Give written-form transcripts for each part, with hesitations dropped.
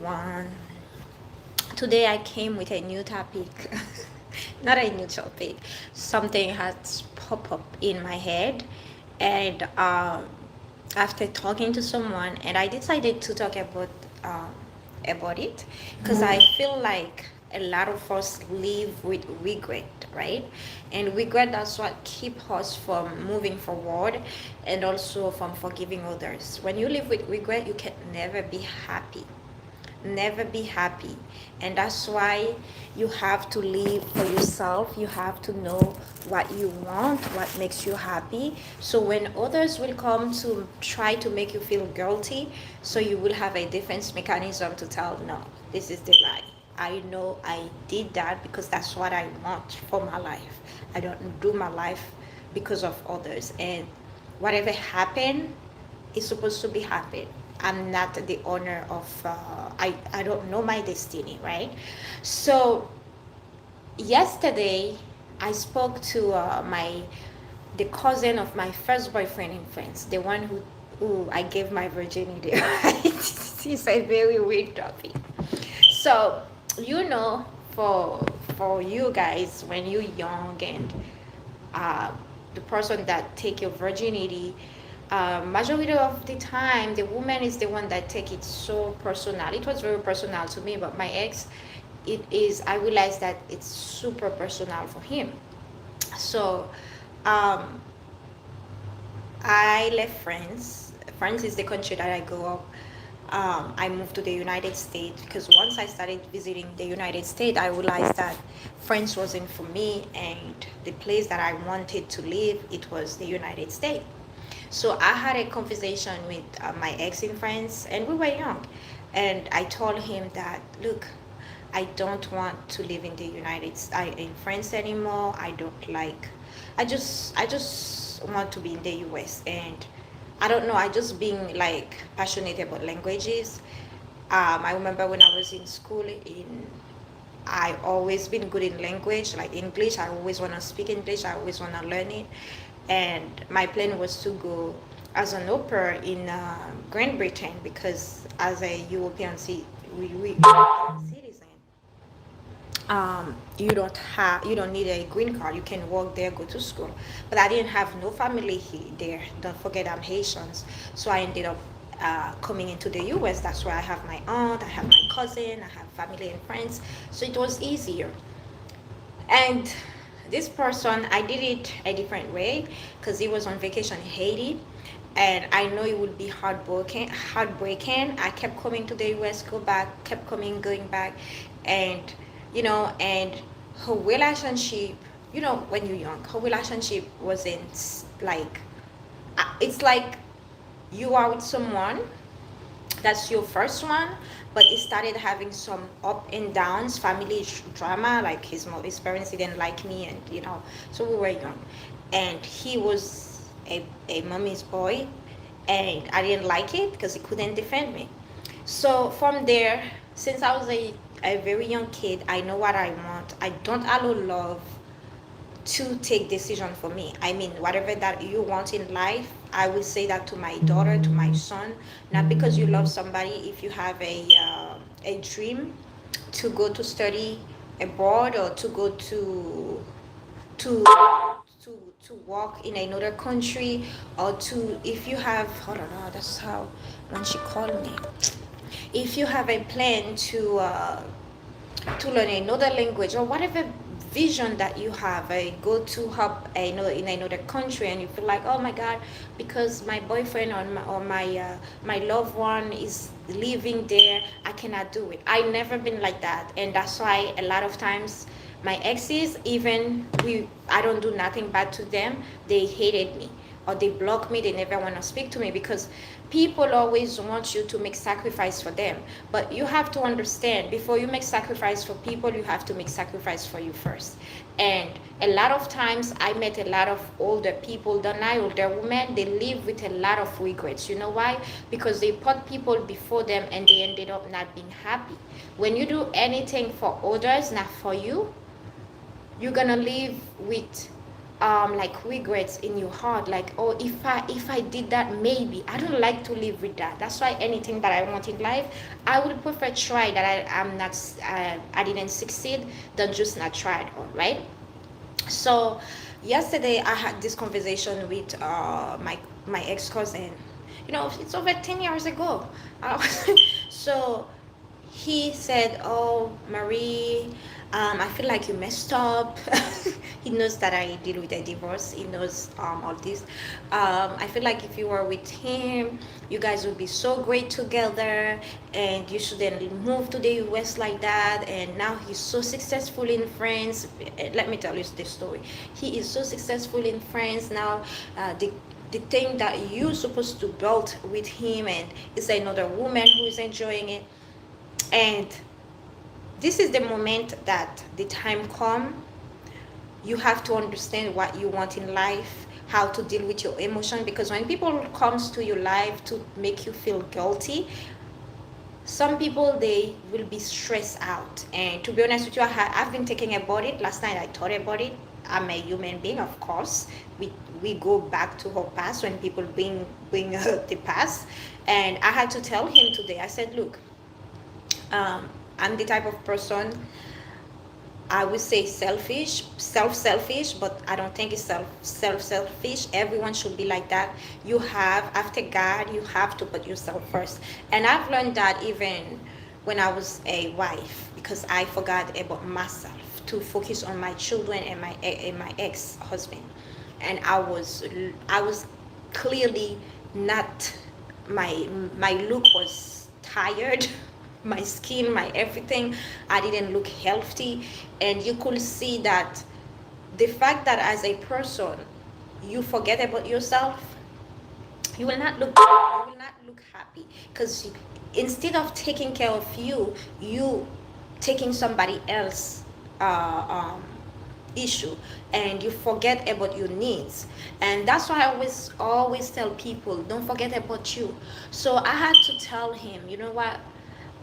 everyone. Today I came with a new topic. Not a new topic. Something has popped up in my head, and after talking to someone, and I decided to talk um, about it because I feel like a lot of us live with regret, right? And regret, that's what keep us from moving forward and also from forgiving others. When you live with regret, you can never be happy, never be happy. And that's why you have to live for yourself. You have to know what you want, what makes you happy, so when others will come to try to make you feel guilty, so you will have a defense mechanism to tell, no, this is the lie. I know I did that because that's what I want for my life. I don't do my life because of others, and whatever happened is supposed to be happen. I'm not the owner of I don't know my destiny, right? So yesterday I spoke to my the cousin of my first boyfriend in France, the one who I gave my virginity, right? It's a very weird topic. So you know, for you guys, when you're young and uh, the person that take your virginity, majority of the time the woman is the one that take it so personal. It was very personal to me, but my ex, it is, I realized that it's super personal for him. So um, I left France. France is the country that I grew up. I moved to the United States because once I started visiting the United States, I realized that France wasn't for me, and the place that I wanted to live, it was the United States. So I had a conversation with my ex in France, and we were young. And I told him that, look, I don't want to live in the in France anymore. I don't like. I just want to be in the U.S. And I don't know. I just being like passionate about languages. I remember when I was in school in I always been good in language, like English. I always want to speak English. I always want to learn it. And my plan was to go as an au pair in Great Britain because as a we European citizen, you don't need a green card. You can work there, go to school. But I didn't have no family there. Don't forget I'm Haitians, so I ended up coming into the U.S. That's where I have my aunt, I have my cousin, I have family and friends, so it was easier. And this person, I did it a different way because he was on vacation in Haiti, and I know it would be heartbreaking. Heartbreaking. I kept coming to the U.S., go back, kept coming, going back, and and her relationship. When you're young, her relationship wasn't like. It's like you are with someone, that's your first one, but it started having some up and downs, family drama, like his parents didn't like me, and so we were young, and he was a mommy's boy, and I didn't like it because he couldn't defend me. So from there, since I was a very young kid, I know what I want. I don't allow love to take decision for me. I mean, whatever that you want in life, I will say that to my daughter, to my son. Not because you love somebody. If you have a dream to go to study abroad, or to go to to work in another country, or to, if you have, hold on, that's how, when she called me, if you have a plan to learn another language or whatever vision that you have, go to help in another country, and you feel like, oh my god, because my boyfriend or my loved one is living there, I cannot do it. I never been like that, and that's why a lot of times my exes, even we I don't do nothing bad to them, they hated me, or they block me, they never want to speak to me, because people always want you to make sacrifice for them. But you have to understand, before you make sacrifice for people, you have to make sacrifice for you first. And a lot of times I met a lot of older people, older women, they live with a lot of regrets. You know why? Because they put people before them, and they ended up not being happy. When you do anything for others, not for you, you're gonna live with like regrets in your heart, like, oh, if I did that, maybe I don't like to live with that. That's why anything that I want in life, I would prefer try that I'm not, I didn't succeed, than just not try at all, right? So yesterday I had this conversation with my ex-cousin. It's over 10 years ago. uh, so he said, "Oh, Marie, I feel like you messed up." He knows that I deal with a divorce. He knows all this. I feel like if you were with him, you guys would be so great together, and you shouldn't move to the US like that. And now he's so successful in France. Let me tell you the story. He is so successful in France now. The thing that you're supposed to build with him, and it's another woman who is enjoying it. And this is the moment that the time come, you have to understand what you want in life, how to deal with your emotion, because when people comes to your life to make you feel guilty, some people, they will be stressed out. And to be honest with you, I've been thinking about it. Last night I thought about it. I'm a human being, of course. We go back to our past when people bring the past. And I had to tell him today, I said, look, I'm the type of person, I would say selfish, but I don't think it's selfish. Everyone should be like that. You have, after God, you have to put yourself first. And I've learned that even when I was a wife, because I forgot about myself to focus on my children and my ex-husband. And I was clearly not, my look was tired. My skin, my everything, I didn't look healthy. And you could see that the fact that as a person you forget about yourself, you will not look good, you will not look happy, because instead of taking care of you taking somebody else issue, and you forget about your needs. And that's why I always tell people, don't forget about you. So I had to tell him, you know what,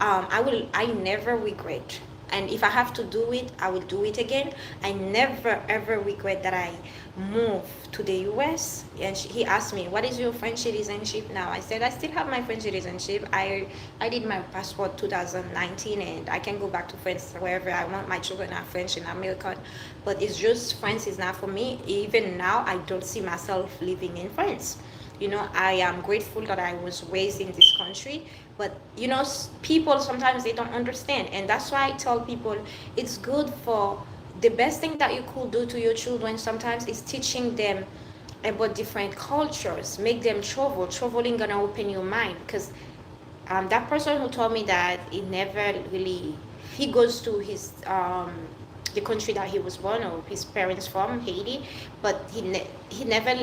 I never regret. And if I have to do it, I will do it again. I never ever regret that I moved to the US. And he asked me, what is your French citizenship now? I said, I still have my French citizenship. I did my passport 2019, and I can go back to France wherever I want. My children are French and American. But it's just, France is not for me. Even now, I don't see myself living in France. I am grateful that I was raised in this country. But people sometimes, they don't understand. And that's why I tell people, it's good for, the best thing that you could do to your children sometimes is teaching them about different cultures. Make them traveling gonna open your mind. Because that person who told me that he never really, he goes to his the country that he was born, or his parents from, Haiti, but he never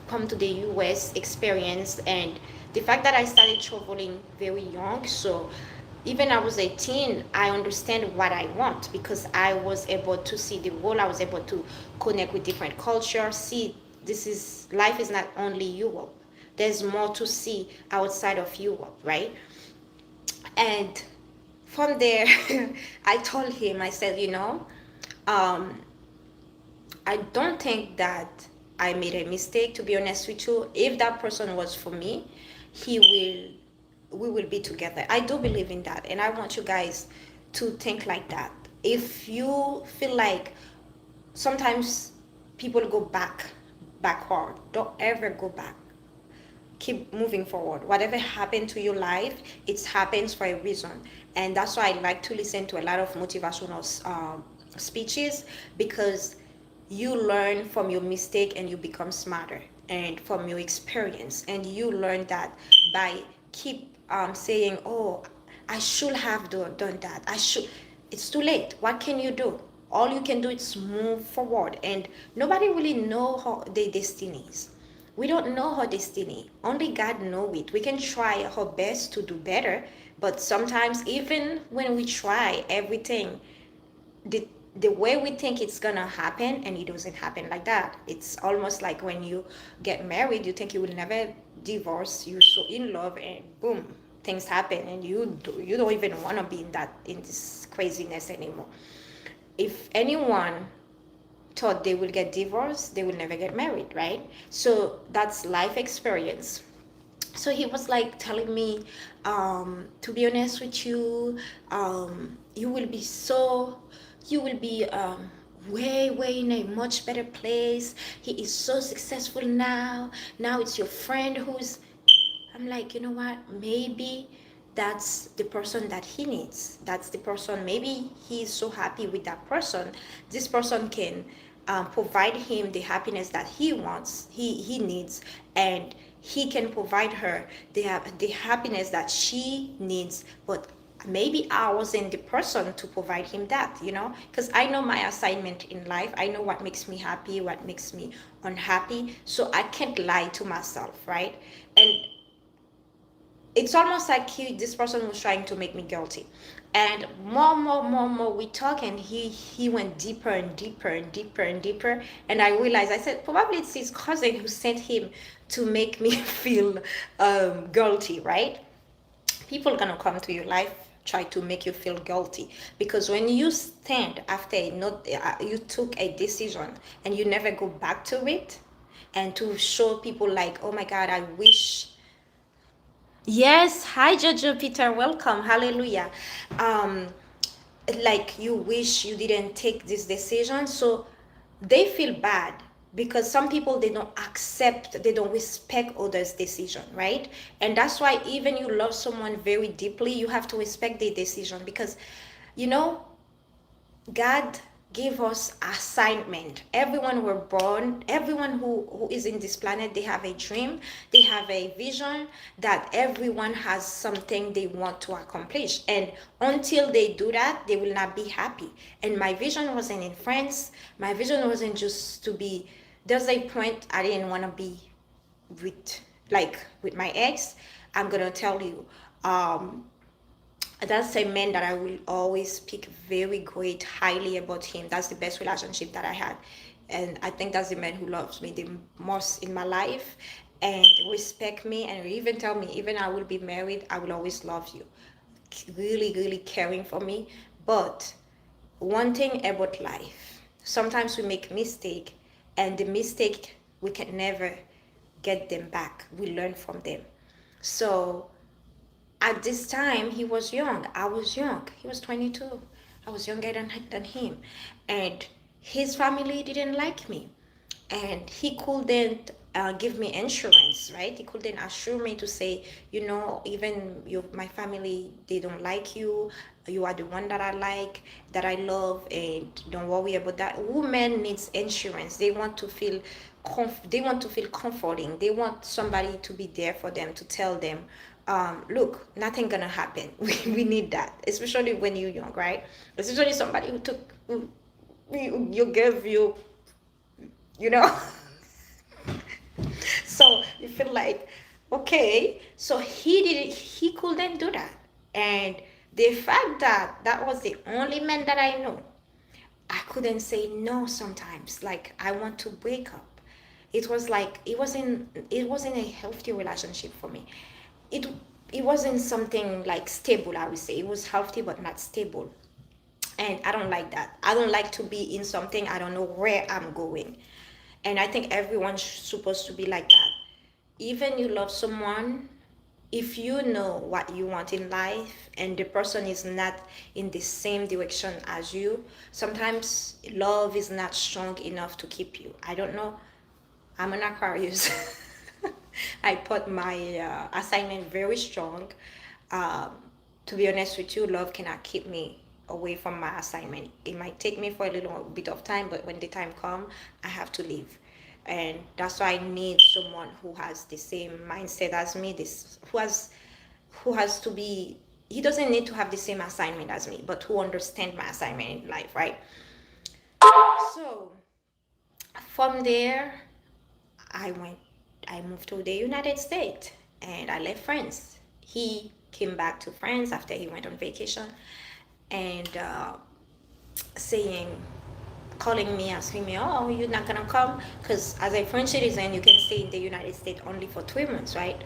come to the US experience. And the fact that I started traveling very young, so even I was 18, I understand what I want, because I was able to see the world. I was able to connect with different cultures, see, life is not only Europe. There's more to see outside of Europe, right? And from there, I told him, I said, um, I don't think that I made a mistake, to be honest with you. If that person was for me, we will be together. I do believe in that. And I want you guys to think like that. If you feel like sometimes people go backward, don't ever go back. Keep moving forward. Whatever happened to your life, it happens for a reason. And that's why I like to listen to a lot of motivational speeches, because you learn from your mistake and you become smarter, and from your experience. And you learn that by keep saying, oh, I should have done that, it's too late. What can you do? All you can do is move forward. And nobody really know how their destiny is. We don't know our destiny. Only God knows it. We can try our best to do better, but sometimes, even when we try everything, the the way we think it's gonna happen, and it doesn't happen like that. It's almost like when you get married, you think you will never divorce. You're so in love, and boom, things happen, and you don't even want to be in this craziness anymore. If anyone thought they will get divorced, they will never get married, right? So that's life experience. So he was like telling me, to be honest with you, you will be so, you will be way in a much better place. He is so successful now. Now it's your friend who's, I'm like, you know what? Maybe that's the person that he needs. That's the person. Maybe he's so happy with that person. This person can provide him the happiness that he wants, he needs, and he can provide her the happiness that she needs. But maybe I wasn't the person to provide him that, because I know my assignment in life. I know what makes me happy, what makes me unhappy. So I can't lie to myself, right? And it's almost like this person was trying to make me guilty. And more we talk, and he went deeper and deeper and deeper and deeper. And I realized, I said, probably it's his cousin who sent him to make me feel guilty, right? People gonna come to your life, try to make you feel guilty, because when you stand after you took a decision and you never go back to it, and to show people like, oh my God, I wish. Yes, hi Jojo Peter, welcome, hallelujah. Um, like you wish you didn't take this decision, so they feel bad, because some people, they don't accept, they don't respect others' decision, right? And that's why even you love someone very deeply, you have to respect their decision, because you know God gave us assignment. Everyone were born, everyone who is in this planet, they have a dream, they have a vision, that everyone has something they want to accomplish. And until they do that, they will not be happy. And my vision wasn't in France. My vision wasn't just to be, there's a point I didn't want to be with, like with my ex. I'm gonna tell you, that's a man that I will always speak very great highly about him. That's the best relationship that I had. And I think that's the man who loves me the most in my life, and respect me, and even tell me, even I will be married, I will always love you. Really caring for me. But one thing about life, sometimes we make mistake, and the mistake, we can never get them back. We learn from them. So at this time, he was young, I was young, he was 22, I was younger than him. And his family didn't like me, and he couldn't give me insurance, right? He couldn't assure me to say, even my family, they don't like you, you are the one that I like, that I love, and don't worry about that. Women needs insurance. They want to feel comforting. They want somebody to be there for them, to tell them, look, nothing gonna happen. We need that, especially when you're young, right? Especially somebody you gave you know so you feel like, okay, so he couldn't do that. And the fact that that was the only man that I know, I couldn't say no. Sometimes, like, I want to break up. It was like, it wasn't a healthy relationship for me. It it wasn't something like stable, I would say. It was healthy but not stable. And I don't like that. I don't like to be in something I don't know where I'm going. And I think everyone's supposed to be like that. Even you love someone, if you know what you want in life, and the person is not in the same direction as you, sometimes love is not strong enough to keep you. I don't know. I'm an Aquarius. I put my assignment very strong. Um, to be honest with you, love cannot keep me away from my assignment. It might take me for a little bit of time, but when the time comes, I have to leave. And that's why I need someone who has the same mindset as me. Who has to be. He doesn't need to have the same assignment as me, but who understand my assignment in life, right? So from there, I went. I moved to the United States, and I left France. He came back to France after he went on vacation, and saying, calling me, asking me, oh, you're not gonna come? Because as a French citizen, you can stay in the United States only for 3 months, right?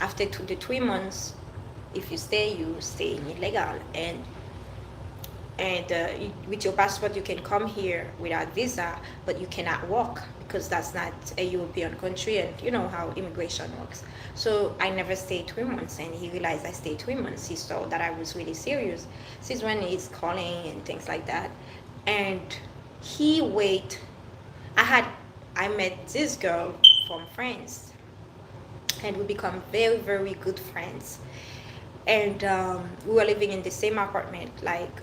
After the 3 months, if you stay in illegal. And and with your passport you can come here without visa, but you cannot walk because that's not a European country, and you know how immigration works. So I never stayed 3 months, and he realized I stayed 3 months. He saw that I was really serious. Since when he's calling and things like that, and he wait. I had I met this girl from France, and we become very very good friends, and we were living in the same apartment, like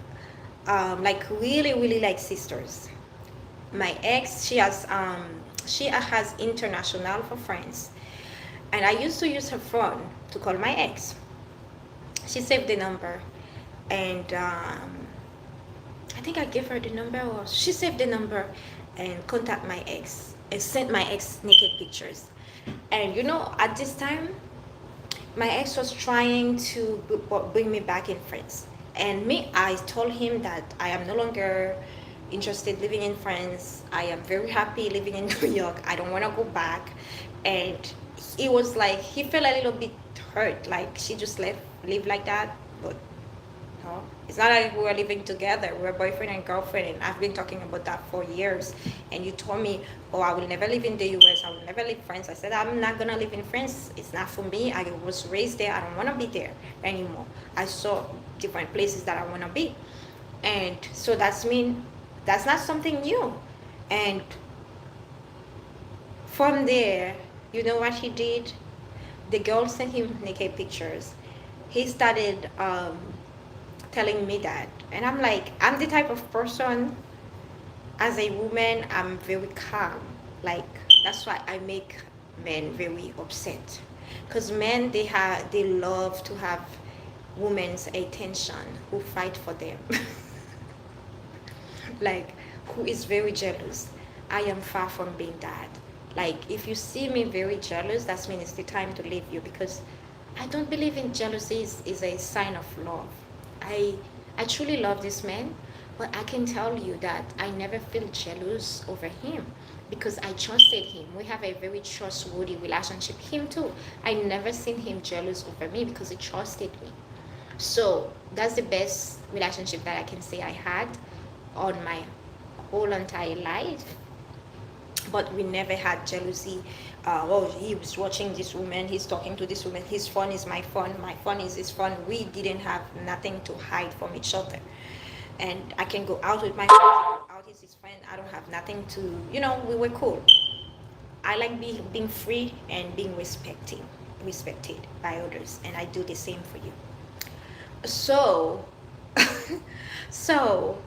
really really like sisters. My ex, she has international for friends, and I used to use her phone to call my ex. She saved the number, and I think I gave her the number, or she saved the number and contact my ex and sent my ex naked pictures. And you know, at this time, my ex was trying to bring me back in France. And me, I told him that I am no longer interested living in France. I am very happy living in New York. I don't want to go back. And it was like he felt a little bit hurt, like she just live like that. But no, it's not like we were living together. We were boyfriend and girlfriend, and I've been talking about that for years. And you told me, oh, I will never live in the US. I will never live in France. I said, I'm not gonna live in France. It's not for me. I was raised there. I don't want to be there anymore. I saw different places that I want to be, and so that's not something new. And from there, you know what he did? The girl sent him naked pictures. He started telling me that, and I'm like, I'm the type of person, as a woman, I'm very calm. Like, that's why I make men very upset, because men, they love to have women's attention, who fight for them. Like, who is very jealous. I am far from being that. Like, if you see me very jealous, that means it's the time to leave you, because I don't believe in jealousy is a sign of love. I I truly love this man, but I can tell you that I never feel jealous over him because I trusted him. We have a very trustworthy relationship. Him too. I never seen him jealous over me because he trusted me. So that's the best relationship that I can say I had on my whole entire life. But we never had jealousy. Oh, he was watching this woman, he's talking to this woman, his phone is my phone is his phone. We didn't have nothing to hide from each other. And I can go out with my friends, go out with his friend. I don't have nothing to, we were cool. I like being free and being respected by others, and I do the same for you. So, so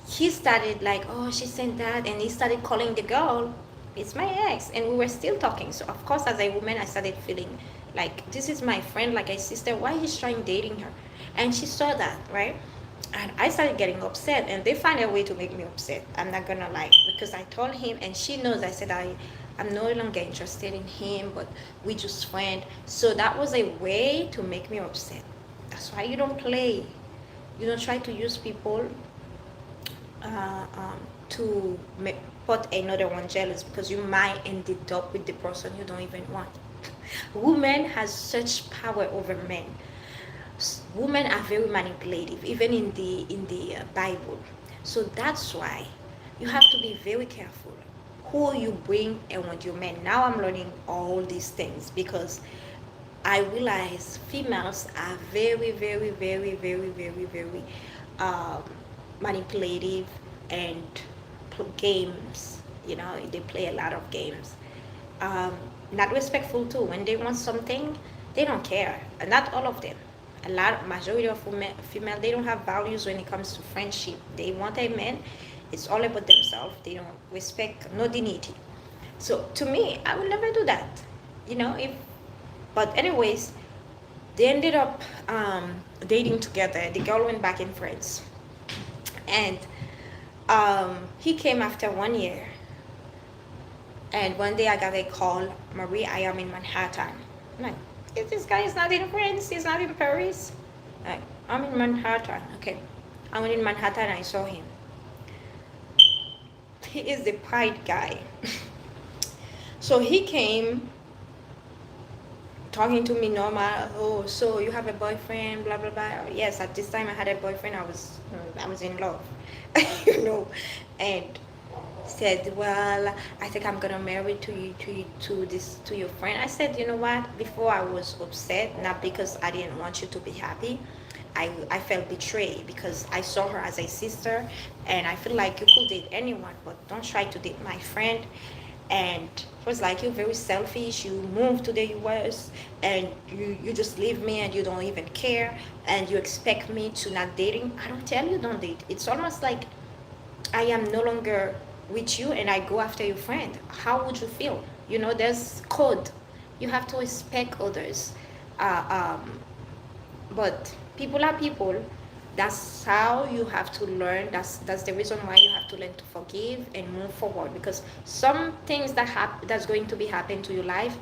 he started like, oh, she sent that, and he started calling the girl. It's my ex, and we were still talking. So of course, as a woman, I started feeling like this is my friend, like a sister. Why he's trying dating her? And she saw that, right? And I started getting upset, and they find a way to make me upset. I'm not gonna lie, because I told him, and she knows. I said I'm no longer interested in him, but we just friends. So that was a way to make me upset. That's why you don't play. You don't try to use people to put another one jealous, because you might end up with the person you don't even want. Women has such power over men. Women are very manipulative, even in the Bible. So that's why you have to be very careful who you bring around your men. Now I'm learning all these things because I realize females are very, very, very, very, very, very manipulative and games. They play a lot of games. Not respectful too. When they want something, they don't care. Not all of them. Majority of female, they don't have values when it comes to friendship. They want a man. It's all about themselves. They don't respect no dignity. So to me, I will never do that. But anyways, they ended up dating together. The girl went back in France, and he came after 1 year. And one day I got a call, Marie, I am in Manhattan. I'm like, this guy is not in France, he's not in Paris. Like, I'm in Manhattan. Okay, I went in Manhattan, I saw him. He is the pride guy. So he came talking to me normal. Oh, so you have a boyfriend? Blah blah blah. Yes, at this time I had a boyfriend. I was in love, you know, and said, well, I think I'm gonna marry to your friend. I said, you know what? Before I was upset, not because I didn't want you to be happy. I felt betrayed because I saw her as a sister, and I feel like you could date anyone, but don't try to date my friend. And he was like, you're very selfish. You moved to the US and you just leave me and you don't even care, and you expect me to not dating. I don't tell you don't date. It's almost like I am no longer with you and I go after your friend. How would you feel? You know, there's code. You have to respect others. Uh, um, but people are people. That's how you have to learn. That's the reason why you have to learn to forgive and move forward. Because some things that's going to be happening to your life,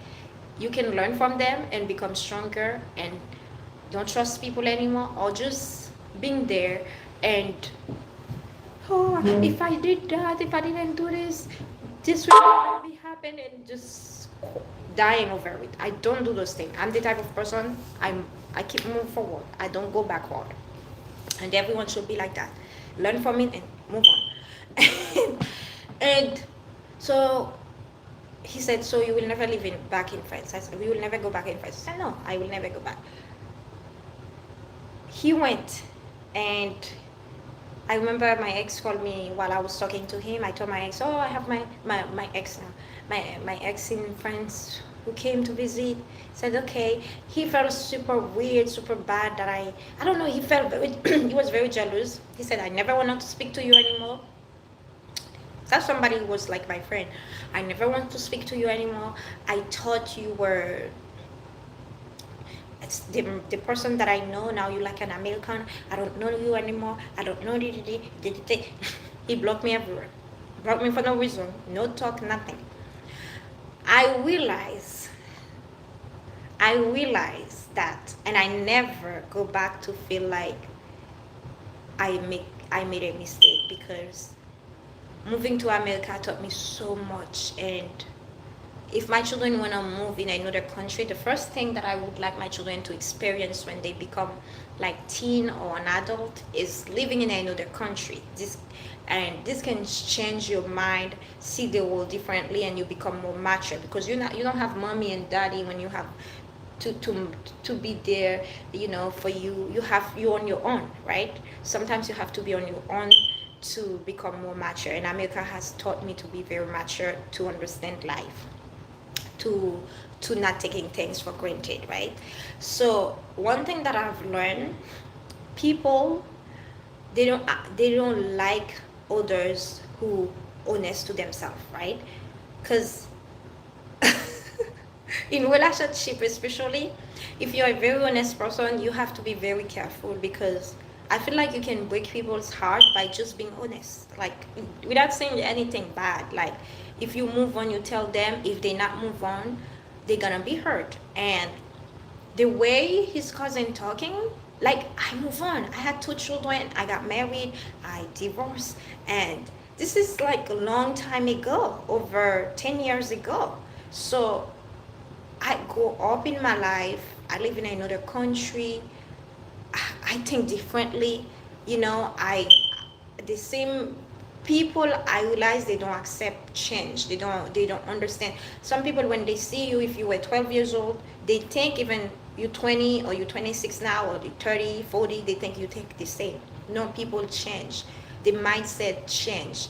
you can learn from them and become stronger and don't trust people anymore, or just being there and, oh, if I did that, if I didn't do this, this will never be happen, and just dying over it. I don't do those things. I'm the type of person, I keep moving forward. I don't go backward. And everyone should be like that. Learn from it and move on. And so he said, so you will never live back in France? I said, we will never go back in France. I said, no, I will never go back. He went, and I remember my ex called me while I was talking to him. I told my ex, oh, I have my ex now. My ex in France who came to visit said, okay. He felt super weird, super bad that I don't know, he felt very, he was very jealous. He said, I never wanted to speak to you anymore. That somebody who was like my friend. I never want to speak to you anymore. I thought you were, it's the person that I know now. You like an American. I don't know you anymore. I don't know. He blocked me everywhere. Blocked me for no reason. No talk, nothing. I realize that, and I never go back to feel like I made a mistake, because moving to America taught me so much. And if my children want to move in another country, the first thing that I would like my children to experience when they become like teen or an adult is living in another country. This can change your mind, see the world differently, and you become more mature, because you don't have mommy and daddy when you have to be there, you know, for you. You're on your own, right? Sometimes you have to be on your own to become more mature, and America has taught me to be very mature, to understand life, to not taking things for granted, right? So one thing that I've learned, people, they don't like others who honest to themselves, right? Because in relationship especially, if you're a very honest person, you have to be very careful, because I feel like you can break people's heart by just being honest, like without saying anything bad. Like if you move on, you tell them. If they not move on, they're gonna be hurt. And the way his cousin talking, like, I move on. I had 2 children. I got married. I divorced, and this is like a long time ago, over 10 years ago. So I go up in my life. I live in another country. I think differently. You know, the same people, I realize they don't accept change. They don't understand. Some people, when they see you, if you were 12 years old, they think even you're 20 or you're 26 now, or you're 30, 40, they think you think the same. No, people change. The mindset change.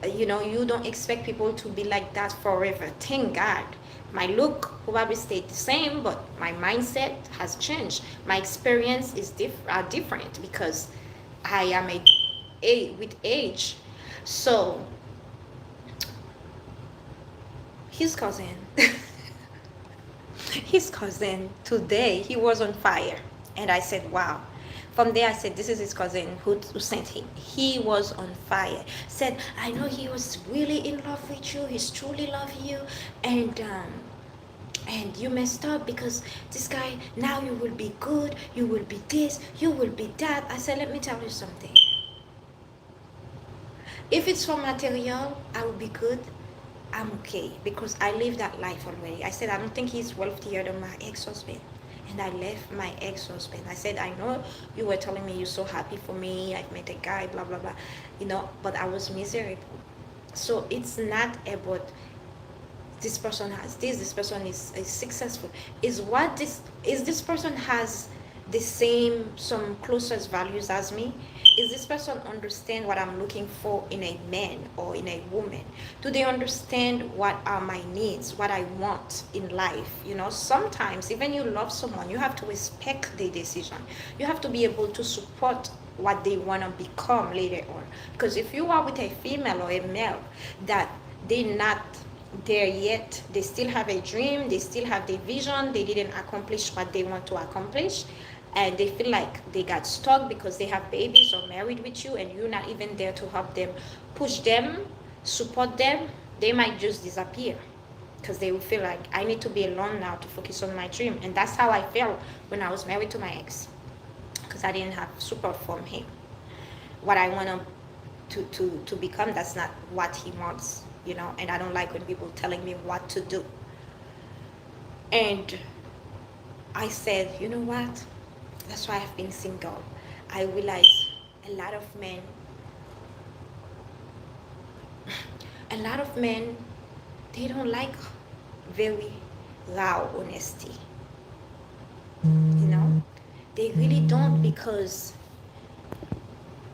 You know, you don't expect people to be like that forever. Thank God. My look probably stayed the same, but my mindset has changed. My experience is different, because I am with age. So his cousin, his cousin today, he was on fire, and I said, wow. From there, I said, this is his cousin who sent him. He was on fire. Said, I know he was really in love with you. He's truly love you. And you messed up, because this guy, now you will be good. You will be this. You will be that. I said, let me tell you something. If it's for material, I will be good. I'm okay because I live that life already. I said, I don't think he's wealthier than my ex-husband. And I left my ex-husband. I said, I know you were telling me you're so happy for me. I've met a guy, blah, blah, blah. But I was miserable. So it's not about this person has this person is successful. Is this person has the same, some closest values as me? Is this person understand what I'm looking for in a man or in a woman? Do they understand what are my needs, what I want in life? Sometimes even you love someone, you have to respect their decision. You have to be able to support what they want to become later on. Because if you are with a female or a male that they're not there yet, they still have a dream, they still have the vision, they didn't accomplish what they want to accomplish, and they feel like they got stuck because they have babies or married with you and you're not even there to help them, push them, support them, they might just disappear because they will feel like I need to be alone now to focus on my dream. And that's how I felt when I was married to my ex, because I didn't have support from him. What I want to become, that's not what he wants, and I don't like when people telling me what to do. And I said, you know what, that's why I've been single. I realized a lot of men a lot of men, they don't like very raw honesty, they really don't, because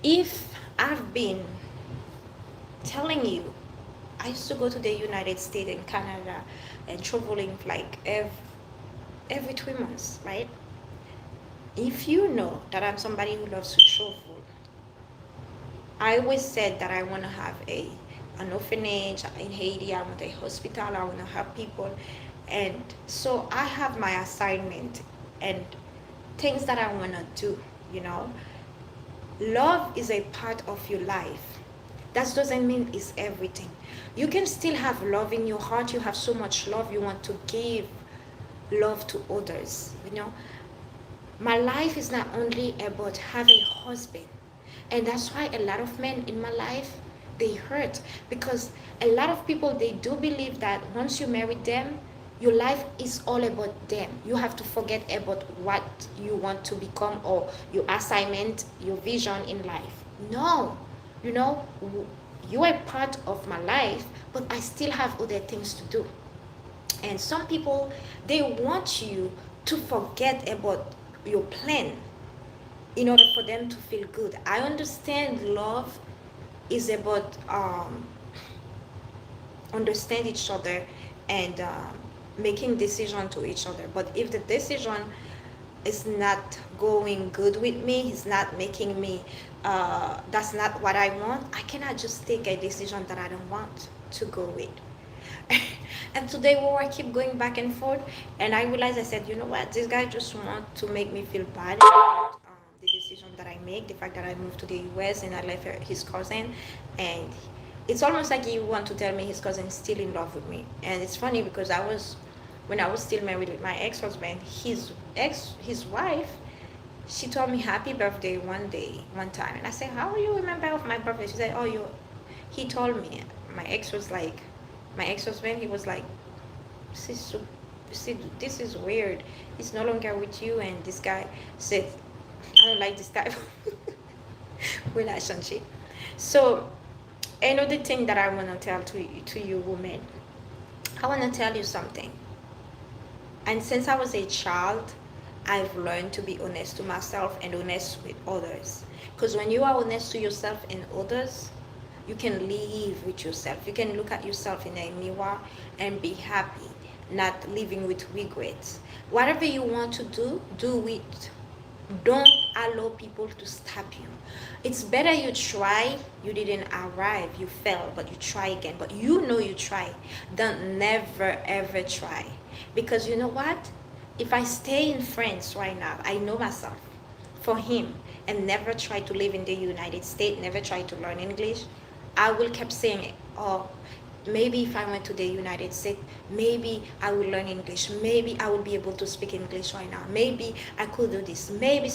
if I've been telling you, I used to go to the United States and Canada and traveling like every 3 months, right? If you know that I'm somebody who loves to travel, I always said that I want to have an orphanage in Haiti. I want a hospital. I want to help people. And so I have my assignment and things that I want to do. Love is a part of your life. That doesn't mean it's everything. You can still have love in your heart. You have so much love. You want to give love to others. My life is not only about having a husband. And that's why a lot of men in my life, they hurt, because a lot of people, they do believe that once you marry them, your life is all about them. You have to forget about what you want to become or your assignment, your vision in life. No, you are part of my life, but I still have other things to do. And some people, they want you to forget about your plan in order for them to feel good. I understand love is about understand each other and making decision to each other. But if the decision is not going good with me, it's not making me, that's not what I want, I cannot just take a decision that I don't want to go with. And today I keep going back and forth, and I realized, I said, you know what, this guy just want to make me feel bad about the decision that I make, the fact that I moved to the US and I left his cousin, and it's almost like he want to tell me his cousin is still in love with me. And it's funny because when I was still married with my ex-husband, his wife, she told me happy birthday one time, and I said, how do you remember of my birthday? She said, he told me. My ex-husband, he was like, this is weird. He's no longer with you. And this guy said, I don't like this type of relationship. So another thing that I want to tell to you women, I want to tell you something. And since I was a child, I've learned to be honest to myself and honest with others. Because when you are honest to yourself and others, you can live with yourself. You can look at yourself in a mirror and be happy, not living with regrets. Whatever you want to do it. Don't allow people to stop you. It's better you try, you didn't arrive, you failed, but you try again. But you try. Don't never ever try. Because you know what? If I stay in France right now, I know myself for him and never try to live in the United States, never try to learn English, I will keep saying, maybe if I went to the United States, maybe I will learn English. Maybe I will be able to speak English right now. Maybe I could do this. Maybe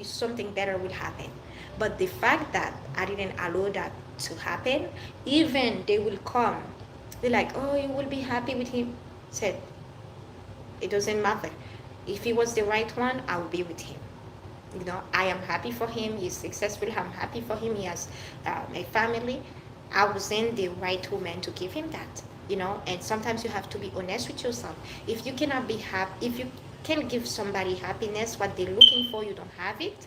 something better will happen. But the fact that I didn't allow that to happen, even they will come They're like, oh, you will be happy with him. Said, it doesn't matter. If he was the right one, I will be with him. I am happy for him. He's successful. I'm happy for him. He has a family. I wasn't the right woman to give him that. And sometimes you have to be honest with yourself. If you cannot be happy, if you can give somebody happiness, what they're looking for, you don't have it,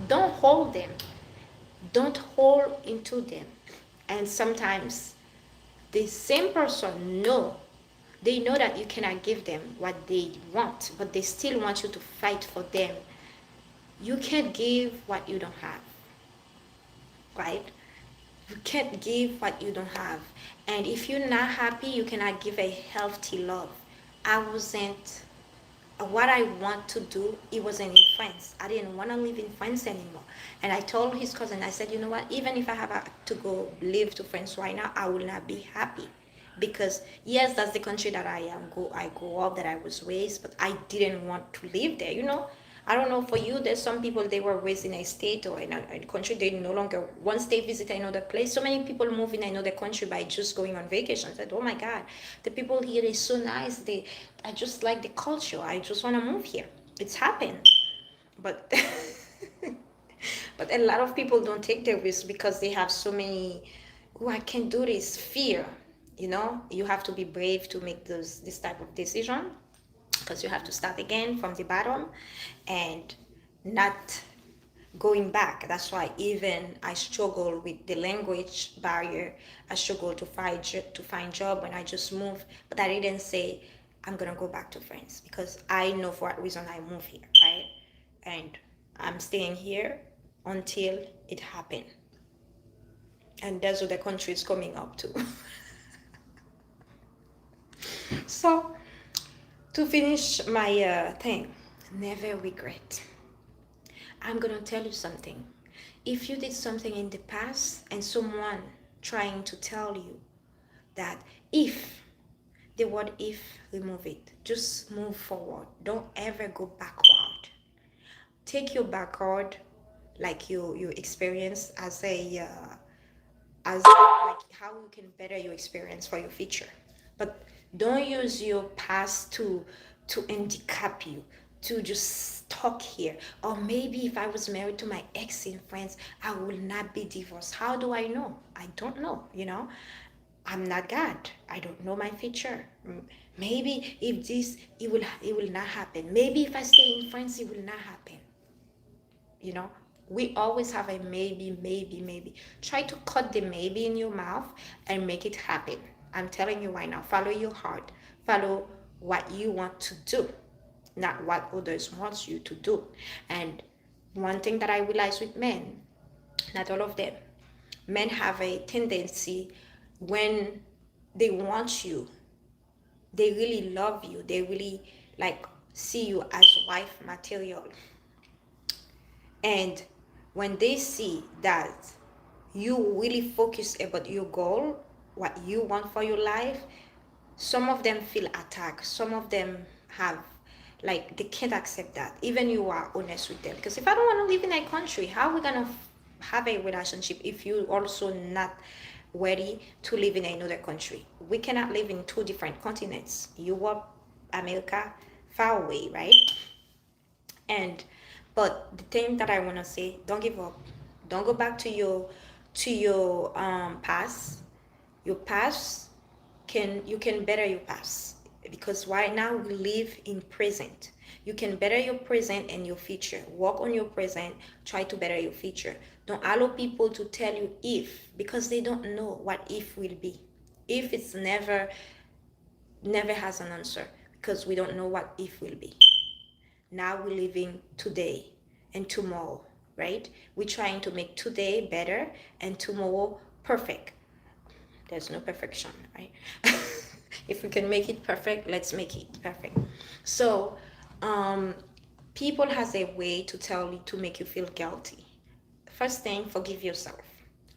don't hold them. Don't hold into them. And sometimes the same person they know that you cannot give them what they want, but they still want you to fight for them. You can't give what you don't have, right? You can't give what you don't have. And if you're not happy, you cannot give a healthy love. I wasn't, what I want to do, it wasn't in France. I didn't want to live in France anymore. And I told his cousin, I said, you know what, even if I have to go live to France right now, I will not be happy. Because yes, that's the country that I grew up, that I was raised, but I didn't want to live there. I don't know for you, there's some people, they were raised in a state or in a country, they no longer, once they visit another place, so many people move in another country by just going on vacation. I said, oh my God, the people here is so nice. I just like the culture. I just want to move here. It's happened. But but a lot of people don't take the risk because they have so many, oh, I can't do this, fear. You have to be brave to make this type of decision, because you have to start again from the bottom and not going back. That's why even I struggle with the language barrier. I struggle to find job when I just moved, but I didn't say I'm gonna go back to France, because I know for what reason I moved here, right? And I'm staying here until it happened. And there's other countries coming up too. So to finish my thing, never regret. I'm gonna tell you something. If you did something in the past and someone trying to tell you that, if the word if, remove it. Just move forward. Don't ever go backward. Take your backward, like you experience, as a as like how you can better your experience for your future. But don't use your past to handicap you, to just stuck here. Or maybe if I was married to my ex in France, I will not be divorced. How do I know? I don't know. I'm not God. I don't know my future. Maybe if this, it will not happen. Maybe if I stay in France, it will not happen. you know we always have a maybe, maybe, maybe. Try to cut the maybe in your mouth and make it happen. I'm telling you right now, follow your heart. Follow what you want to do, not what others want you to do. And one thing that I realize with men, not all of them, men have a tendency, when they want you, they really love you, they really like see you as wife material. And when they see that you really focus about your goal, what you want for your life, some of them feel attacked. Some of them have, like, they can't accept that. Even you are honest with them. Because if I don't want to live in a country, how are we going to have a relationship if you also not ready to live in another country? We cannot live in two different continents. Europe, America, far away, right? And but the thing that I want to say, don't give up. Don't go back to your past. Your past, you can better your past, because right now we live in present. You can better your present and your future. Work on your present, try to better your future. Don't allow people to tell you if, because they don't know what if will be. If it's never has an answer, because we don't know what if will be. Now we're living today and tomorrow, right? We're trying to make today better and tomorrow perfect. There's no perfection, right? If we can make it perfect, let's make it perfect. So people has a way to tell you, to make you feel guilty. First thing, forgive yourself.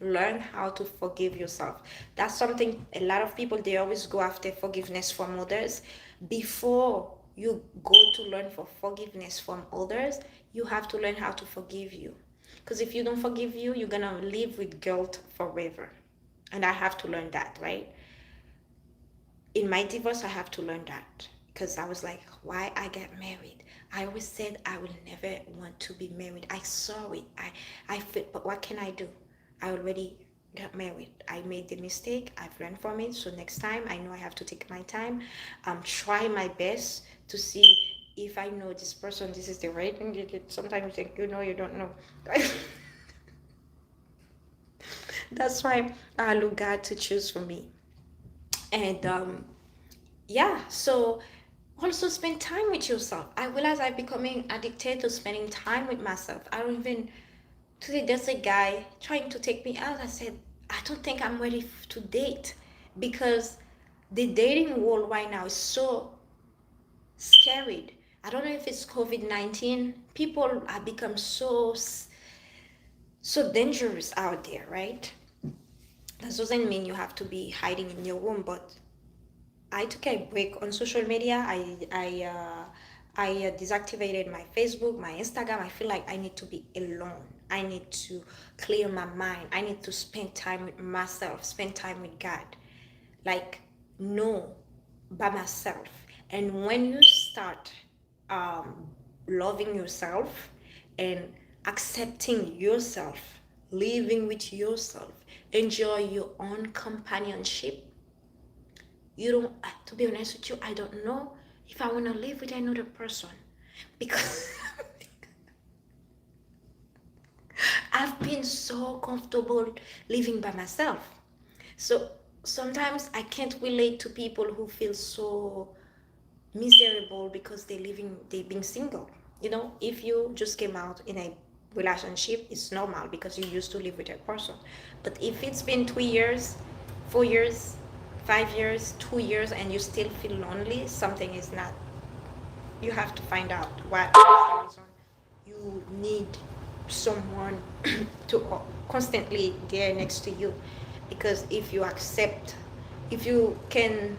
Learn how to forgive yourself. That's something a lot of people, they always go after forgiveness from others. Before you go to learn for forgiveness from others, you have to learn how to forgive you. Because if you don't forgive you, you're gonna live with guilt forever. And I have to learn that, right? in my divorce, I have to learn that because I was like, why I get married? I always said I will never want to be married. I saw it. I feel, but what can I do? I already got married. I made the mistake. I've learned from it. So next time, I know I have to take my time. Try my best to see if I know this person. This is the right thing. Sometimes you think you know, you don't know. That's why I look God to choose for me. And yeah, so also spend time with yourself. I realize I'm becoming addicted to spending time with myself. I don't even today there's a guy trying to take me out. I said, I don't think I'm ready to date because the dating world right now is so scary. I don't know if it's COVID-19. People have become so dangerous out there, right? That doesn't mean you have to be hiding in your room, but I took a break on social media. I deactivated my Facebook, my Instagram. I feel like I need to be alone. I need to clear my mind. I need to spend time with myself, spend time with God. Like, no, by myself. And when you start um, loving yourself and accepting yourself, living with yourself, enjoy your own companionship, you don't, to be honest with you, I don't know if I want to live with another person because I've been so comfortable living by myself. So sometimes I can't relate to people who feel so miserable because they being single. You know, if you just came out in a relationship, it's normal because you used to live with a person. But if it's been 2 years, 4 years, 5 years, 2 years, and you still feel lonely, something is not. You have to find out what is the reason. You need someone to constantly there next to you, because if you can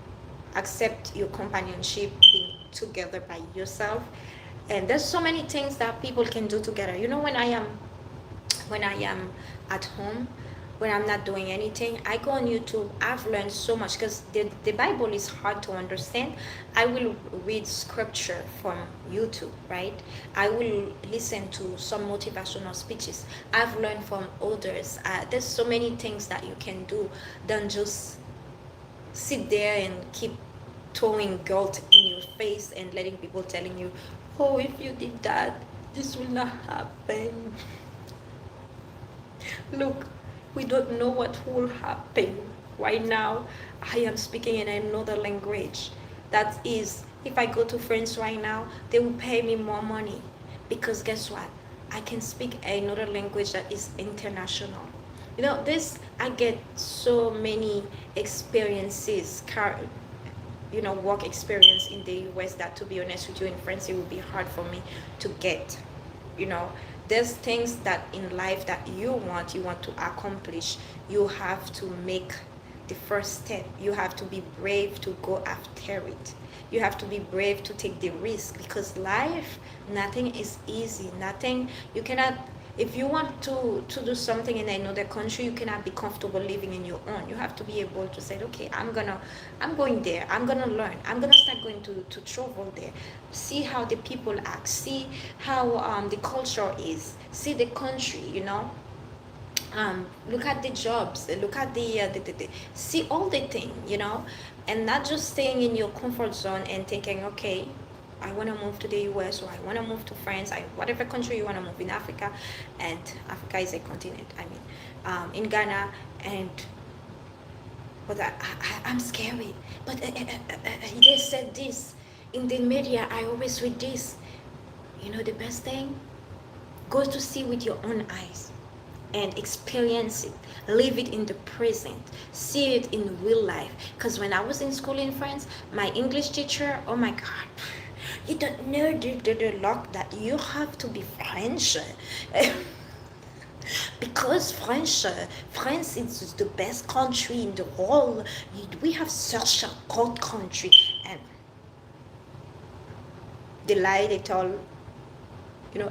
accept your companionship being together by yourself, and there's so many things that people can do together. You know, when I am at home, when I'm not doing anything, I go on YouTube. I've learned so much because the Bible is hard to understand. I will read scripture from YouTube, right? I will listen to some motivational speeches. I've learned from others. There's so many things that you can do than just sit there and keep throwing guilt in your face and letting people telling you, oh, if you did that, this will not happen. Look, we don't know what will happen. Right now, I am speaking in another language. That is, if I go to France right now, they will pay me more money. Because guess what? I can speak another language that is international. You know, I get so many experiences, work experience in the US that, to be honest with you, in France, it would be hard for me to get. You know, there's things that in life that you want to accomplish. You have to make the first step. You have to be brave to go after it. You have to be brave to take the risk, because life, nothing is easy. Nothing, you cannot, if you want to do something in another country, you cannot be comfortable living in your own. You have to be able to say, okay, I'm going there, I'm gonna learn, I'm gonna start going to travel there, see how the people act, see how the culture is, see the country, look at the jobs, look at the see all the thing, and not just staying in your comfort zone and thinking, okay, I want to move to the US, or I want to move to France, whatever country you want to move in Africa, and Africa is a continent, in Ghana, and but I'm scary. But they said this in the media. I always read this. You know the best thing? Go to see with your own eyes and experience it. Live it in the present. See it in real life. Because when I was in school in France, my English teacher, oh my God, you don't know the luck that you have to be French. Because France is the best country in the world. We have such a good country. And the lie they tell,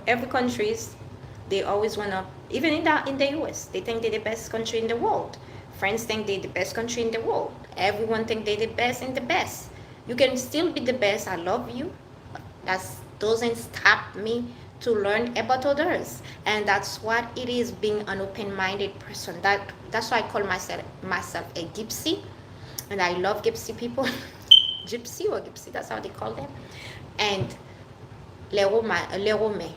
every countries, they always want to, even in the US, they think they're the best country in the world. Friends think they're the best country in the world. Everyone think they're the best in the best. You can still be the best. I love you. That doesn't stop me to learn about others, and that's what it is being an open-minded person. That's why I call myself a gypsy, and I love gypsy people. Gypsy or gypsy, that's how they call them. And les Romains,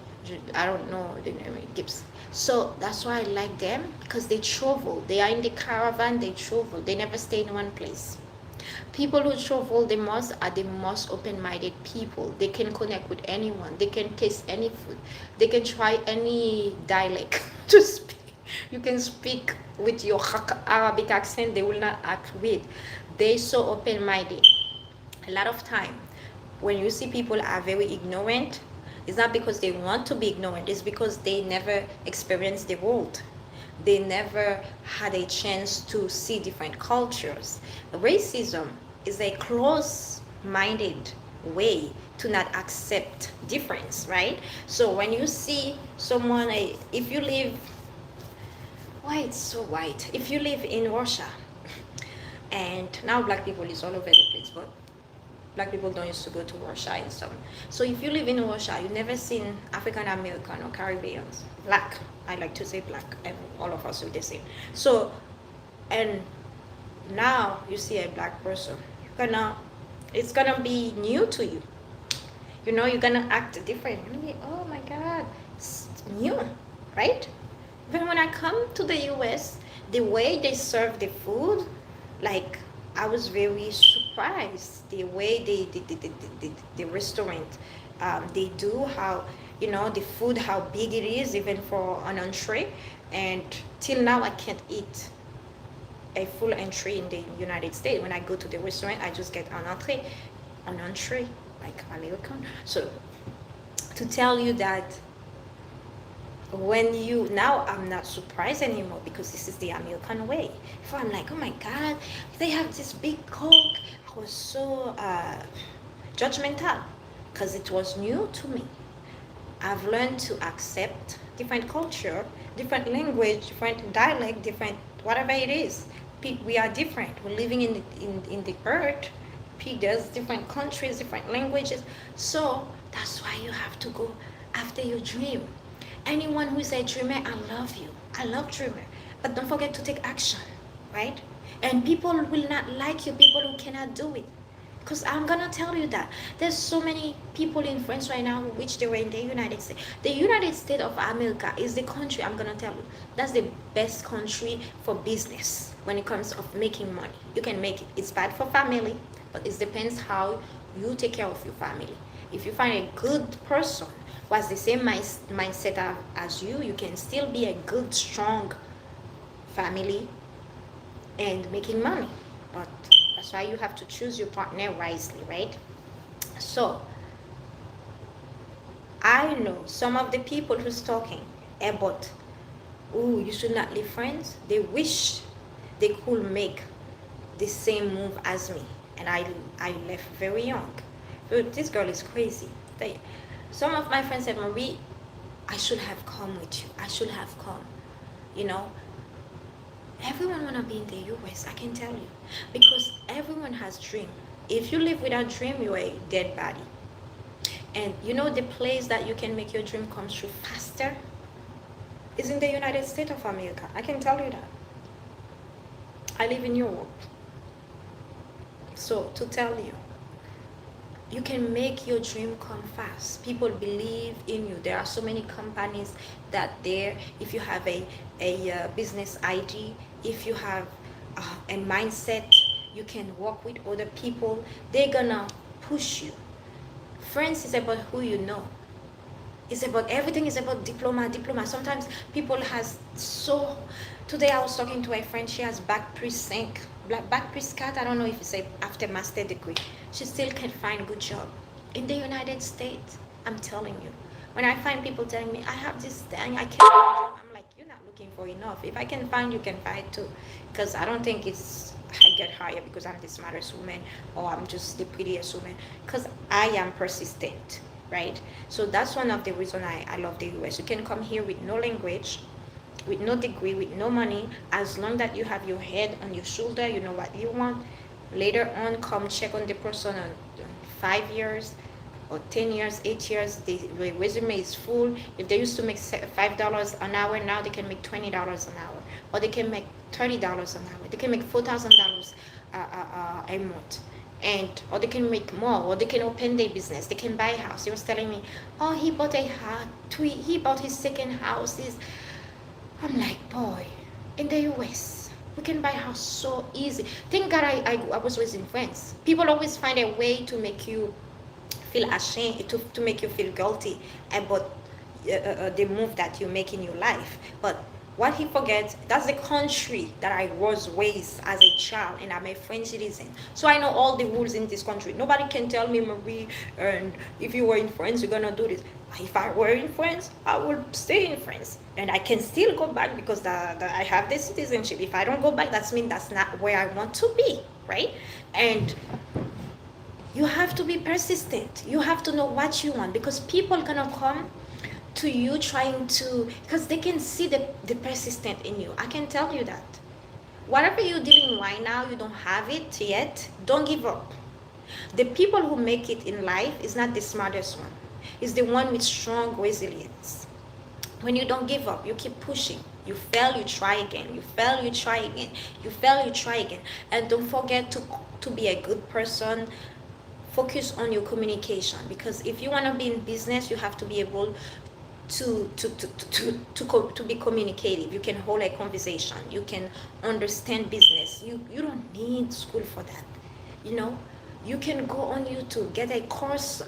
I don't know the name, gypsy. So that's why I like them, because they travel. They are in the caravan, they travel. They never stay in one place. People who travel the most are the most open-minded people. They can connect with anyone. They can taste any food. They can try any dialect to speak. You can speak with your Arabic accent. They will not act weird. They're so open-minded. A lot of time, when you see people are very ignorant, it's not because they want to be ignorant. It's because they never experienced the world. They never had a chance to see different cultures. Racism is a close-minded way to not accept difference, right? So when you see someone, if you live, why it's so white? If you live in Russia, and now black people is all over the place, but black people don't used to go to Russia and stuff. So if you live in Russia, you've never seen African American or Caribbeans, black. I like to say black, and all of us are the same. So, and now you see a black person, it's gonna be new to you. You know, you're gonna act different. You're gonna be, oh my God, it's new, right? Even when I come to the US, the way they serve the food, like, I was very surprised the way the restaurant, they do, how, you know, the food, how big it is, even for an entree. And till now, I can't eat a full entree in the United States. When I go to the restaurant, I just get an entree, like American. So to tell you that, when you, now I'm not surprised anymore, because this is the American way. Before I'm like, oh my God, they have this big Coke. I was so judgmental, because it was new to me. I've learned to accept different culture, different language, different dialect, different whatever it is. We are different. We're living in the earth. There's different countries, different languages. So that's why you have to go after your dream. Anyone who is a dreamer, I love you. I love dreamer. But don't forget to take action, right? And people will not like you, people who cannot do it. Because I'm going to tell you that. There's so many people in France right now who wish they were in the United States. The United States of America is the country, I'm going to tell you, that's the best country for business when it comes of making money. You can make it. It's bad for family, but it depends how you take care of your family. If you find a good person who has the same mindset as you, you can still be a good, strong family and making money. But that's why you have to choose your partner wisely, right? So I know some of the people who's talking about, oh, you should not leave friends. They wish they could make the same move as me. And I left very young. But this girl is crazy. Some of my friends said, Marie, I should have come with you. I should have come. You know, everyone want to be in the US, I can tell you. Because everyone has dream. If you live without dream, you're a dead body. And you know the place that you can make your dream come true faster is in the United States of America. I can tell you that. I live in Europe. So to tell you, you can make your dream come fast. People believe in you. There are so many companies that there, if you have a business ID, if you have a mindset, you can work with other people. They're gonna push you. Friends is about who you know. It's about, everything is about diploma. Sometimes people has so, today I was talking to a friend, she has back pre-sync, back pre-scat, I don't know if it's after master degree. She still can't find a good job. In the United States, I'm telling you, when I find people telling me, I have this thing, I can't find a job, I'm like, you're not looking for enough. If I can find, you can find too. Because I don't think it's, I get hired because I'm the smartest woman or I'm just the prettiest woman. Because I am persistent, right? So that's one of the reasons I love the US. You can come here with no language, with no degree, with no money, as long that you have your head on your shoulder, you know what you want. Later on, come check on the person on 5 years or 10 years, 8 years. The resume is full. If they used to make $5 an hour, now they can make $20 an hour, or they can make $30 an hour. They can make $4,000 a month. And or they can make more, or they can open their business, they can buy a house. He was telling me, oh, he bought a house, he bought his second house. I'm like, boy, in the US, we can buy a house so easy. Thank God I was raised in France. People always find a way to make you feel ashamed, to make you feel guilty about the move that you make in your life. But what he forgets, that's the country that I was raised as a child, and I'm a French citizen. So I know all the rules in this country. Nobody can tell me, Marie, and if you were in France, you're gonna do this. If I were in France, I would stay in France, and I can still go back because I have the citizenship. If I don't go back, that means that's not where I want to be, right? And you have to be persistent. You have to know what you want, because people gonna come to you trying to, because they can see the persistent in you. I can tell you that. Whatever you're dealing right now, you don't have it yet, don't give up. The people who make it in life is not the smartest one. It's the one with strong resilience. When you don't give up, you keep pushing. You fail, you try again. You fail, you try again. You fail, you try again. And don't forget to be a good person. Focus on your communication, because if you want to be in business, you have to be able to be communicative. You can hold a conversation. You can understand business. You don't need school for that. You know, you can go on YouTube, get a course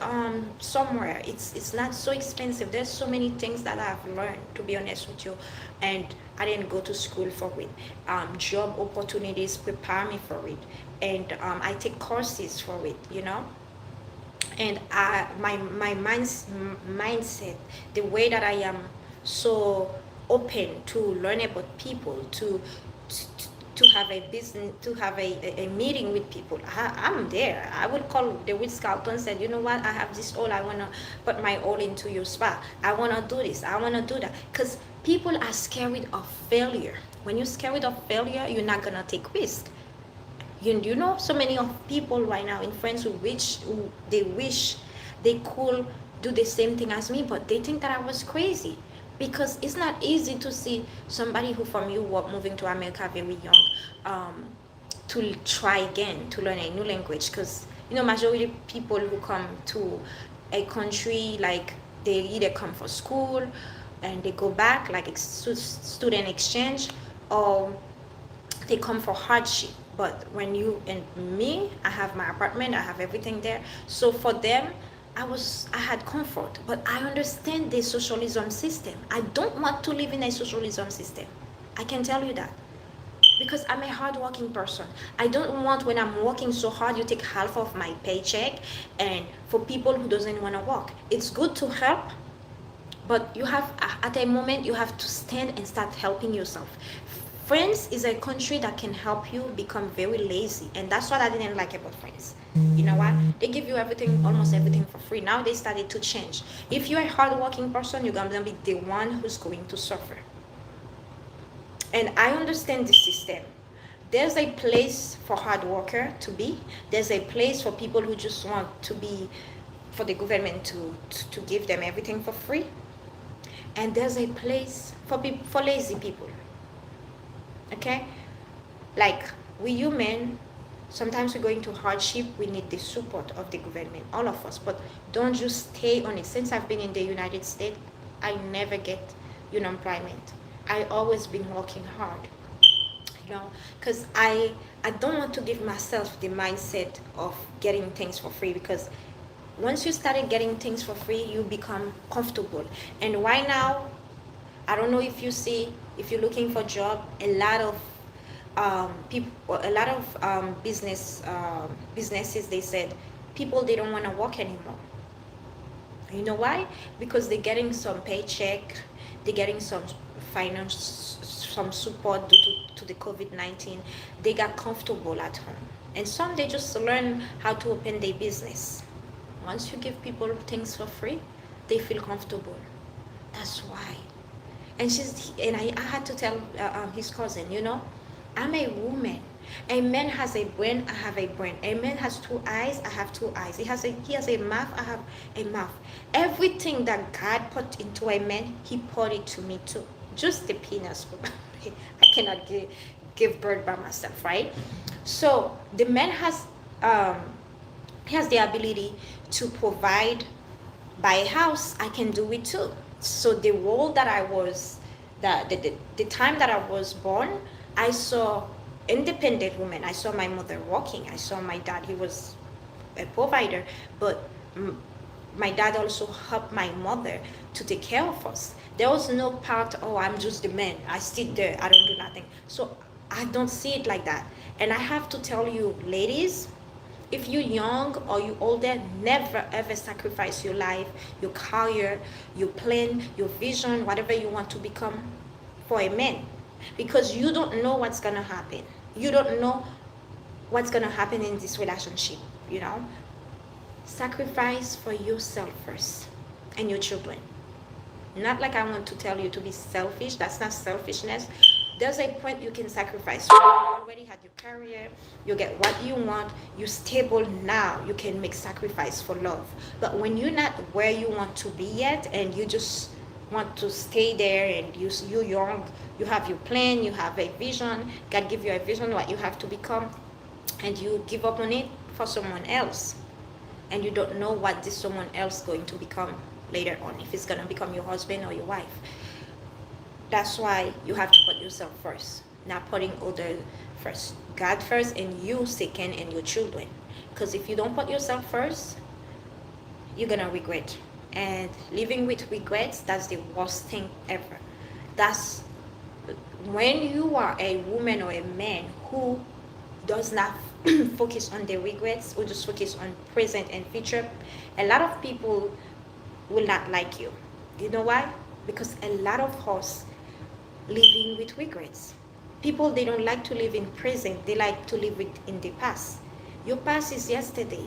somewhere. It's not so expensive. There's so many things that I've learned, to be honest with you, and I didn't go to school for it. Job opportunities prepare me for it, and I take courses for it. You know. And my mindset, the way that I am so open to learn about people, to have a business, to have a meeting with people, I'm there. I would call the Ritz-Carlton and said, you know what, I have this all, I want to put my all into your spa. I want to do this, I want to do that. Because people are scared of failure. When you're scared of failure, you're not going to take risk. You know, so many of people right now in France who wish they could do the same thing as me, but they think that I was crazy, because it's not easy to see somebody who from Europe moving to America very young, to try again to learn a new language. Because you know, majority of people who come to a country, like they either come for school and they go back, like student exchange, or they come for hardship. But when you and me, I have my apartment, I have everything there. So for them, I had comfort. But I understand the socialism system. I don't want to live in a socialism system. I can tell you that. Because I'm a hardworking person. I don't want, when I'm working so hard, you take half of my paycheck. And for people who doesn't want to work, it's good to help. But you have, at a moment, you have to stand and start helping yourself. France is a country that can help you become very lazy, and that's what I didn't like about France. You know what? They give you everything, almost everything for free. Now they started to change. If you're a hardworking person, you're gonna be the one who's going to suffer. And I understand the system. There's a place for hard worker to be. There's a place for people who just want to be, for the government to give them everything for free. And there's a place for lazy people. Okay, like we human, sometimes we go into hardship, we need the support of the government, all of us. But don't just stay on it. Since I've been in the United States, I never get unemployment. I always been working hard, you know, because I don't want to give myself the mindset of getting things for free, because once you started getting things for free, you become comfortable. And right now, I don't know if you see, if you're looking for a job, a lot of people, a lot of businesses, they said people, they don't want to work anymore. You know why? Because they're getting some paycheck, they're getting some finance, some support due to the COVID-19. They got comfortable at home. And some, they just learn how to open their business. Once you give people things for free, they feel comfortable. That's why. I had to tell his cousin, I'm a woman. A man has a brain, I have a brain. A man has two eyes, I have two eyes. He has a mouth, I have a mouth. Everything that God put into a man, he put it to me too. Just the penis. I cannot give birth by myself, right? So the man um, has the ability to provide, buy a house. I can do it too. So the world that I was, the time that I was born, I saw independent women. I saw my mother working. I saw my dad. He was a provider, but my dad also helped my mother to take care of us. There was no part, oh, I'm just the man. I sit there. I don't do nothing. So I don't see it like that. And I have to tell you, ladies, if you're young or you older, never ever sacrifice your life, your career, your plan, your vision, whatever you want to become for a man, because you don't know what's gonna happen. You don't know what's gonna happen in this relationship. you know Sacrifice for yourself first and your children. Not like I want to tell you to be selfish. That's not selfishness. There's a point you can sacrifice. You already had your career, you get what you want, you're stable now, you can make sacrifice for love. But when you're not where you want to be yet, and you just want to stay there, and you're young, you have your plan, you have a vision, God give you a vision what you have to become, and you give up on it for someone else, and you don't know what this someone else going to become later on, if it's going to become your husband or your wife. That's why you have to put yourself first, not putting other first. God first, and you second, and your children. Because if you don't put yourself first, you're going to regret. And living with regrets, that's the worst thing ever. That's when you are a woman or a man who does not focus on the regrets, or just focus on present and future, a lot of people will not like you. You know why? Because a lot of us living with regrets. People, they don't like to live in present, they like to live in the past. Your past is yesterday.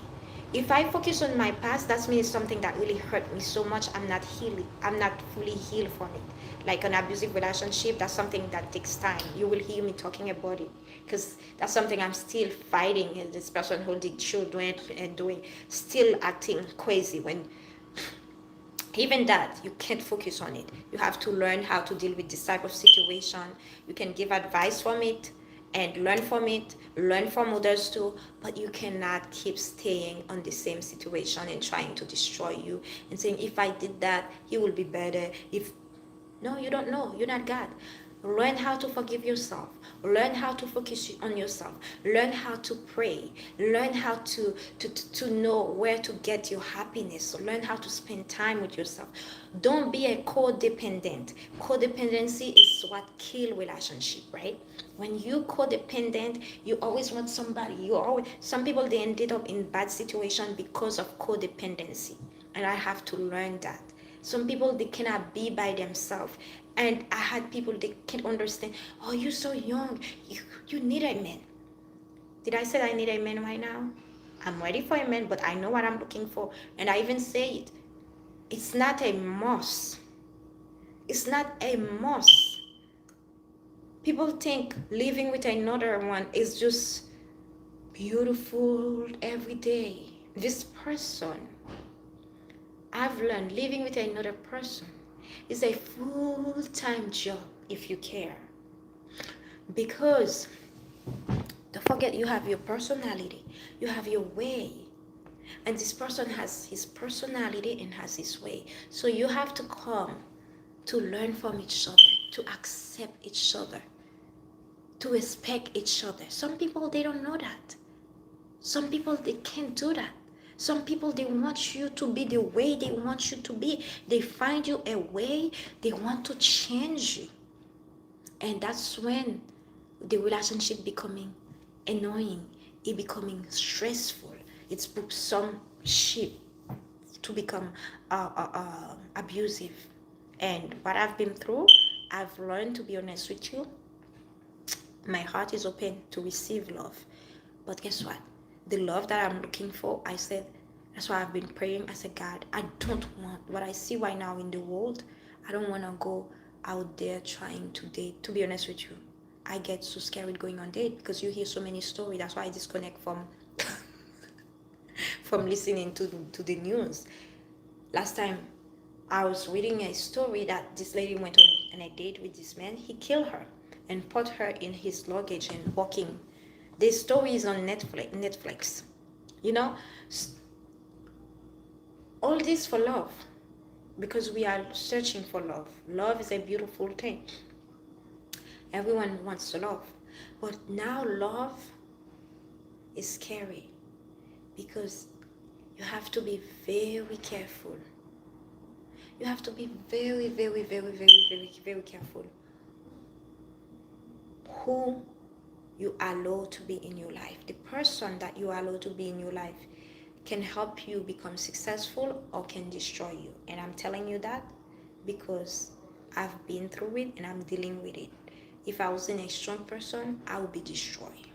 If I focus on my past, that means something that really hurt me so much, I'm not fully healed from it. Like an abusive relationship, that's something that takes time. You will hear me talking about it, because that's something I'm still fighting. And this person holding children and still acting crazy, when even that, you can't focus on it. You have to learn how to deal with this type of situation. You can give advice from it and learn from it, learn from others too, but you cannot keep staying on the same situation and trying to destroy you and saying, if I did that, he will be better. If No, you don't know. You're not God. Learn how to forgive yourself. Learn how to focus on yourself. Learn how to pray. Learn how to know where to get your happiness. Learn how to spend time with yourself. Don't be a codependent. Codependency is what kills relationship, right? When you codependent, you always want somebody. Some people, they ended up in bad situation because of codependency. And I have to learn that. Some people, they cannot be by themselves. And I had people, they can't understand. Oh, you're so young. You need a man. Did I say I need a man right now? I'm ready for a man, but I know what I'm looking for. And I even say it. It's not a must. It's not a must. People think living with another one is just beautiful every day. This person, I've learned, living with another person is a full-time job if you care. Because don't forget, you have your personality, you have your way, and this person has his personality and has his way. So you have to come to learn from each other, to accept each other, to respect each other. Some people, they don't know that. Some people, they can't do that. Some people, they want you to be the way they want you to be. They find you a way, they want to change you. And that's when the relationship becoming annoying, it becoming stressful. It's put some shit to become abusive. And what I've been through, I've learned, to be honest with you, my heart is open to receive love. But guess what? The love that I'm looking for, I said, that's why I've been praying. I said, God, I don't want what I see right now in the world. I don't want to go out there trying to date. To be honest with you, I get so scared going on date because you hear so many stories. That's why I disconnect from from listening to the news. Last time I was reading a story that this lady went on a date with this man. He killed her and put her in his luggage and walking. This story is on Netflix. You know, all this for love, because we are searching for love. Love is a beautiful thing. Everyone wants to love. But now love is scary because you have to be very careful. You have to be very, very, very, very, very, very careful who you allow to be in your life. The person that you allow to be in your life can help you become successful or can destroy you. And I'm telling you that because I've been through it and I'm dealing with it. If I wasn't a strong person, I would be destroyed.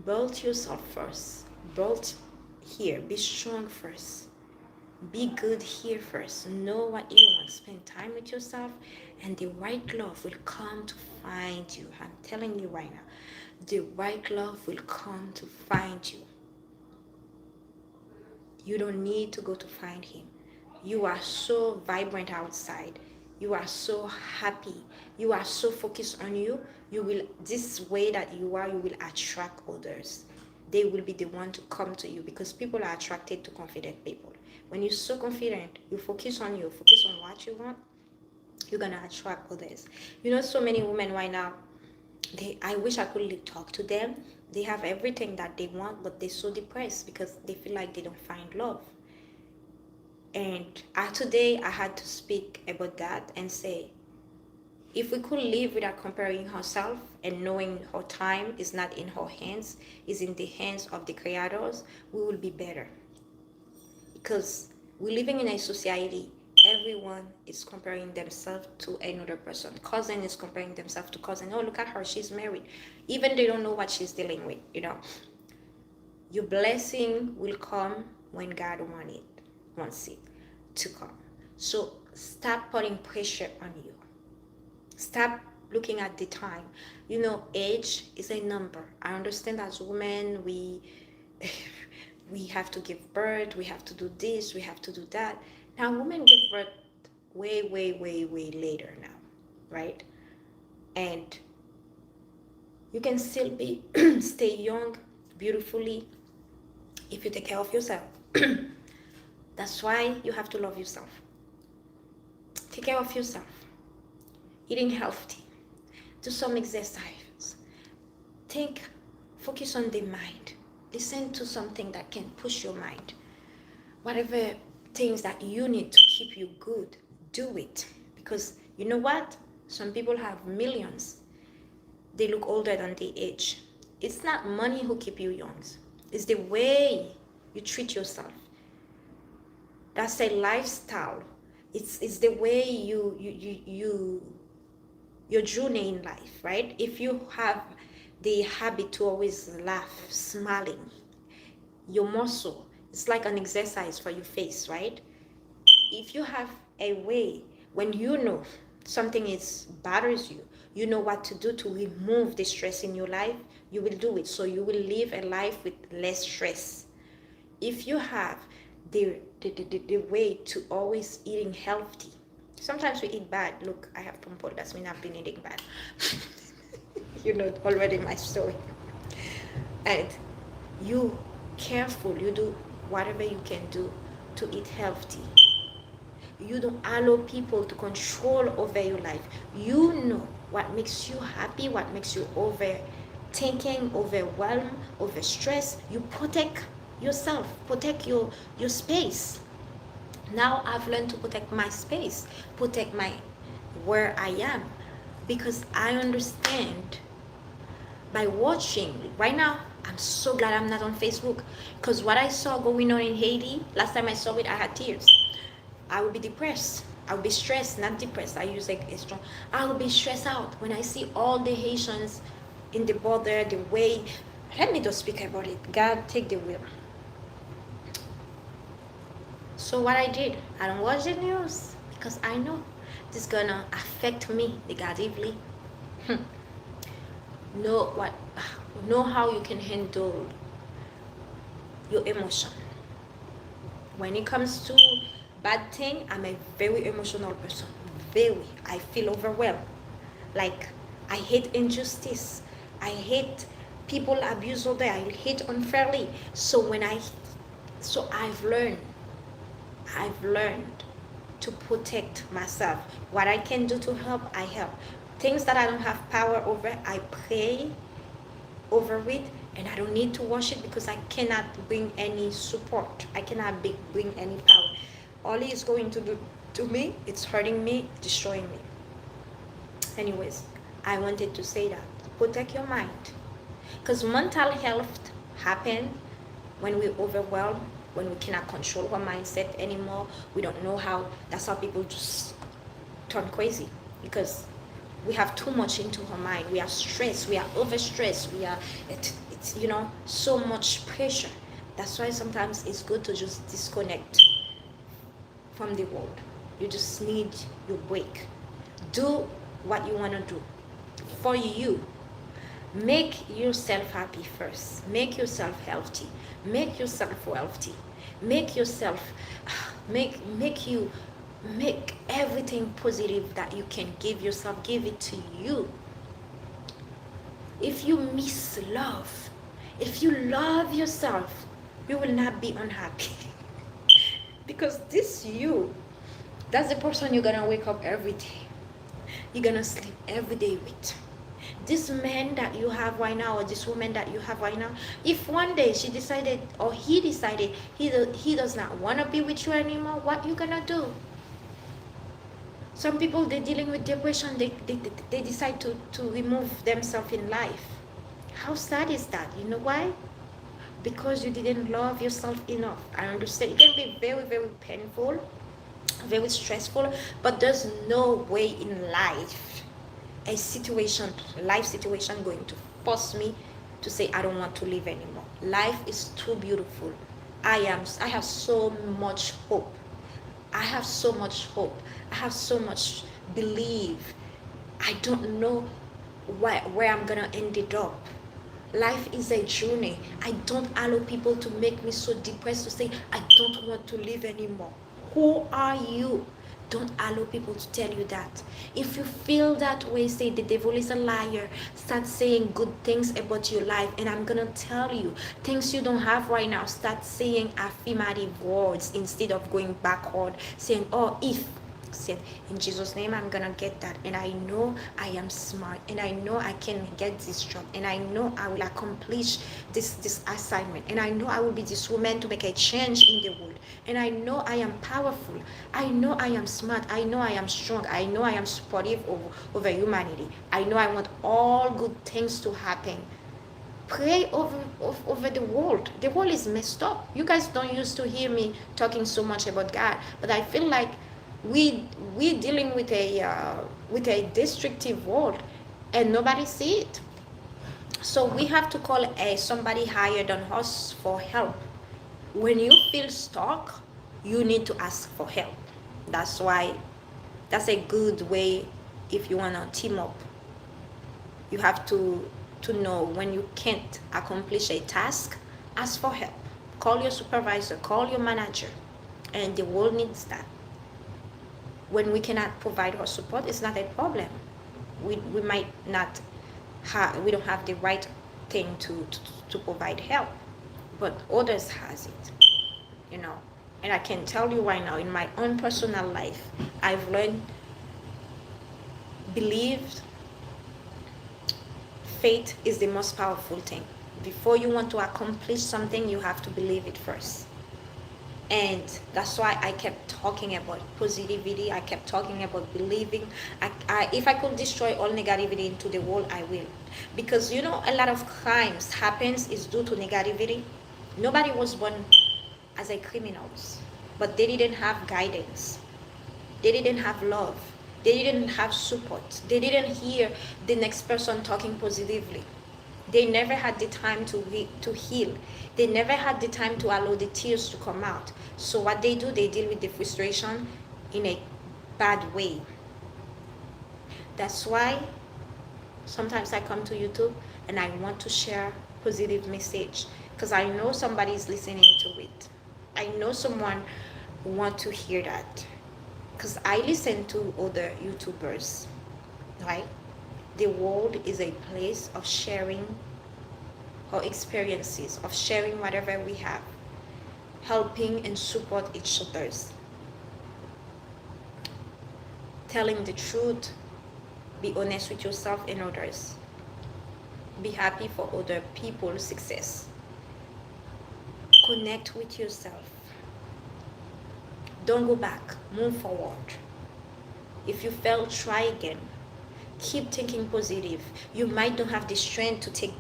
Build yourself first. Build here. Be strong first. Be good here first. Know what you want. Spend time with yourself, and the right love will come to find you. I'm telling you right now, the right love will come to find you. You don't need to go to find him. You are so vibrant outside. You are so happy. You are so focused on you. You will, this way that you are, you will attract others. They will be the one to come to you because people are attracted to confident people. When you're so confident, you focus on what you want, you're going to attract others. You know, so many women right now, I wish I could talk to them. They have everything that they want, but they're so depressed because they feel like they don't find love. And today I had to speak about that and say, if we could live without comparing ourselves and knowing our time is not in our hands, is in the hands of the creators, we will be better. Because we're living in a society, everyone is comparing themselves to another person. Cousin is comparing themselves to cousin. Oh, look at her, she's married. Even they don't know what she's dealing with, you know. Your blessing will come when God wants it to come. So stop putting pressure on you. Stop looking at the time. You know, age is a number. I understand as women, we have to give birth, we have to do this, we have to do that. Now, women give birth way, way, way, way later now, right? And you can still be stay young beautifully if you take care of yourself. That's why you have to love yourself. Take care of yourself. Eating healthy. Do some exercise. Focus on the mind. Listen to something that can push your mind. Whatever things that you need to keep you good, do it. Because you know what? Some people have millions. They look older than they age. It's not money who keep you young. It's the way you treat yourself. That's a lifestyle. It's the way your journey in life, right? If you have the habit to always laugh, smiling, your muscle, it's like an exercise for your face, right? If you have a way, when you know something bothers you, you know what to do to remove the stress in your life, you will do it. So you will live a life with less stress. If you have the way to always eating healthy, sometimes we eat bad. Look, I have pimple. That's mean I've been eating bad. You know already my story. And you careful. You do whatever you can do to eat healthy. You don't allow people to control over your life. You know what makes you happy, what makes you overthinking, overwhelmed, overstressed. You protect yourself, protect your space. Now I've learned to protect my space, protect where I am, because I understand by watching. Right now, I'm so glad I'm not on Facebook, because what I saw going on in Haiti, last time I saw it, I had tears. I would be depressed. I would be stressed, not depressed. I use like a strong. I would be stressed out when I see all the Haitians in the border, the way. Let me just speak about it. God, take the wheel. So what I did, I don't watch the news because I know this gonna affect me negatively. know what know how you can handle your emotion. When it comes to bad thing, I'm a very emotional person. Very. I feel overwhelmed. Like, I hate injustice. I hate people abuse all day. I hate unfairly. So I've learned to protect myself. What I can do to help, I help. Things that I don't have power over, I pray over it, and I don't need to wash it because I cannot bring any support. I cannot bring any power. All he is going to do to me, it's hurting me, destroying me. Anyways, I wanted to say that. Protect your mind. Because mental health happen when we're overwhelmed, when we cannot control our mindset anymore. We don't know how. That's how people just turn crazy, because we have too much into our mind. We are stressed. We are overstressed. It's so much pressure. That's why sometimes it's good to just disconnect from the world. You just need your break. Do what you want to do for you. Make yourself happy first. Make yourself healthy. Make yourself wealthy. Make everything positive that you can give yourself. Give it to you. If you miss love, if you love yourself, you will not be unhappy. Because that's the person you're gonna wake up every day. You're gonna sleep every day with. This man that you have right now, or this woman that you have right now, if one day she decided, or he decided, he does not want to be with you anymore, what you gonna do? Some people, they're dealing with depression, they decide to remove themselves in life. How sad is that? You know why? Because you didn't love yourself enough. I understand it can be very, very painful, very stressful, but there's no way in life, life situation going to force me to say I don't want to live anymore. Life is too beautiful. I have so much hope. I have so much hope. I have so much belief. I don't know where I'm gonna end it up. Life is a journey. I don't allow people to make me so depressed to say I don't want to live anymore. Who are you? Don't allow people to tell you that. If you feel that way, say the devil is a liar. Start saying good things about your life. And I'm going to tell you, things you don't have right now, start saying affirmative words instead of going backward, saying, oh, if. Said, in Jesus' name, I'm gonna get that, and I know I am smart, and I know I can get this job, and I know I will accomplish this assignment, and I know I will be this woman to make a change in the world, and I know I am powerful, I know I am smart, I know I am strong, I know I am supportive over humanity, I know I want all good things to happen. Pray over the world. The world is messed up. You guys don't used to hear me talking so much about God, but I feel like we dealing with a destructive world, and nobody see it. So we have to call somebody higher than us for help. When you feel stuck, you need to ask for help. That's a good way. If you want to team up, you have to know when you can't accomplish a task, ask for help. Call your supervisor, call your manager, and the world needs that. When we cannot provide our support, it's not a problem. We might not we don't have the right thing to provide help, but others has it, And I can tell you right now, in my own personal life, I've learned, believed, faith is the most powerful thing. Before you want to accomplish something, you have to believe it first. And that's why I kept talking about positivity. I kept talking about believing. If I could destroy all negativity into the world, I will. Because, a lot of crimes happens is due to negativity. Nobody was born as a criminals, but they didn't have guidance. They didn't have love. They didn't have support. They didn't hear the next person talking positively. They never had the time to heal. They never had the time to allow the tears to come out. So what they do, they deal with the frustration in a bad way. That's why sometimes I come to YouTube and I want to share positive message because I know somebody is listening to it. I know someone want to hear that because I listen to other YouTubers, right? The world is a place of sharing our experiences, of sharing whatever we have, helping and support each other's, telling the truth, be honest with yourself and others, be happy for other people's success, connect with yourself, don't go back, move forward. If you fail, try again. Keep thinking positive. You might not have the strength to take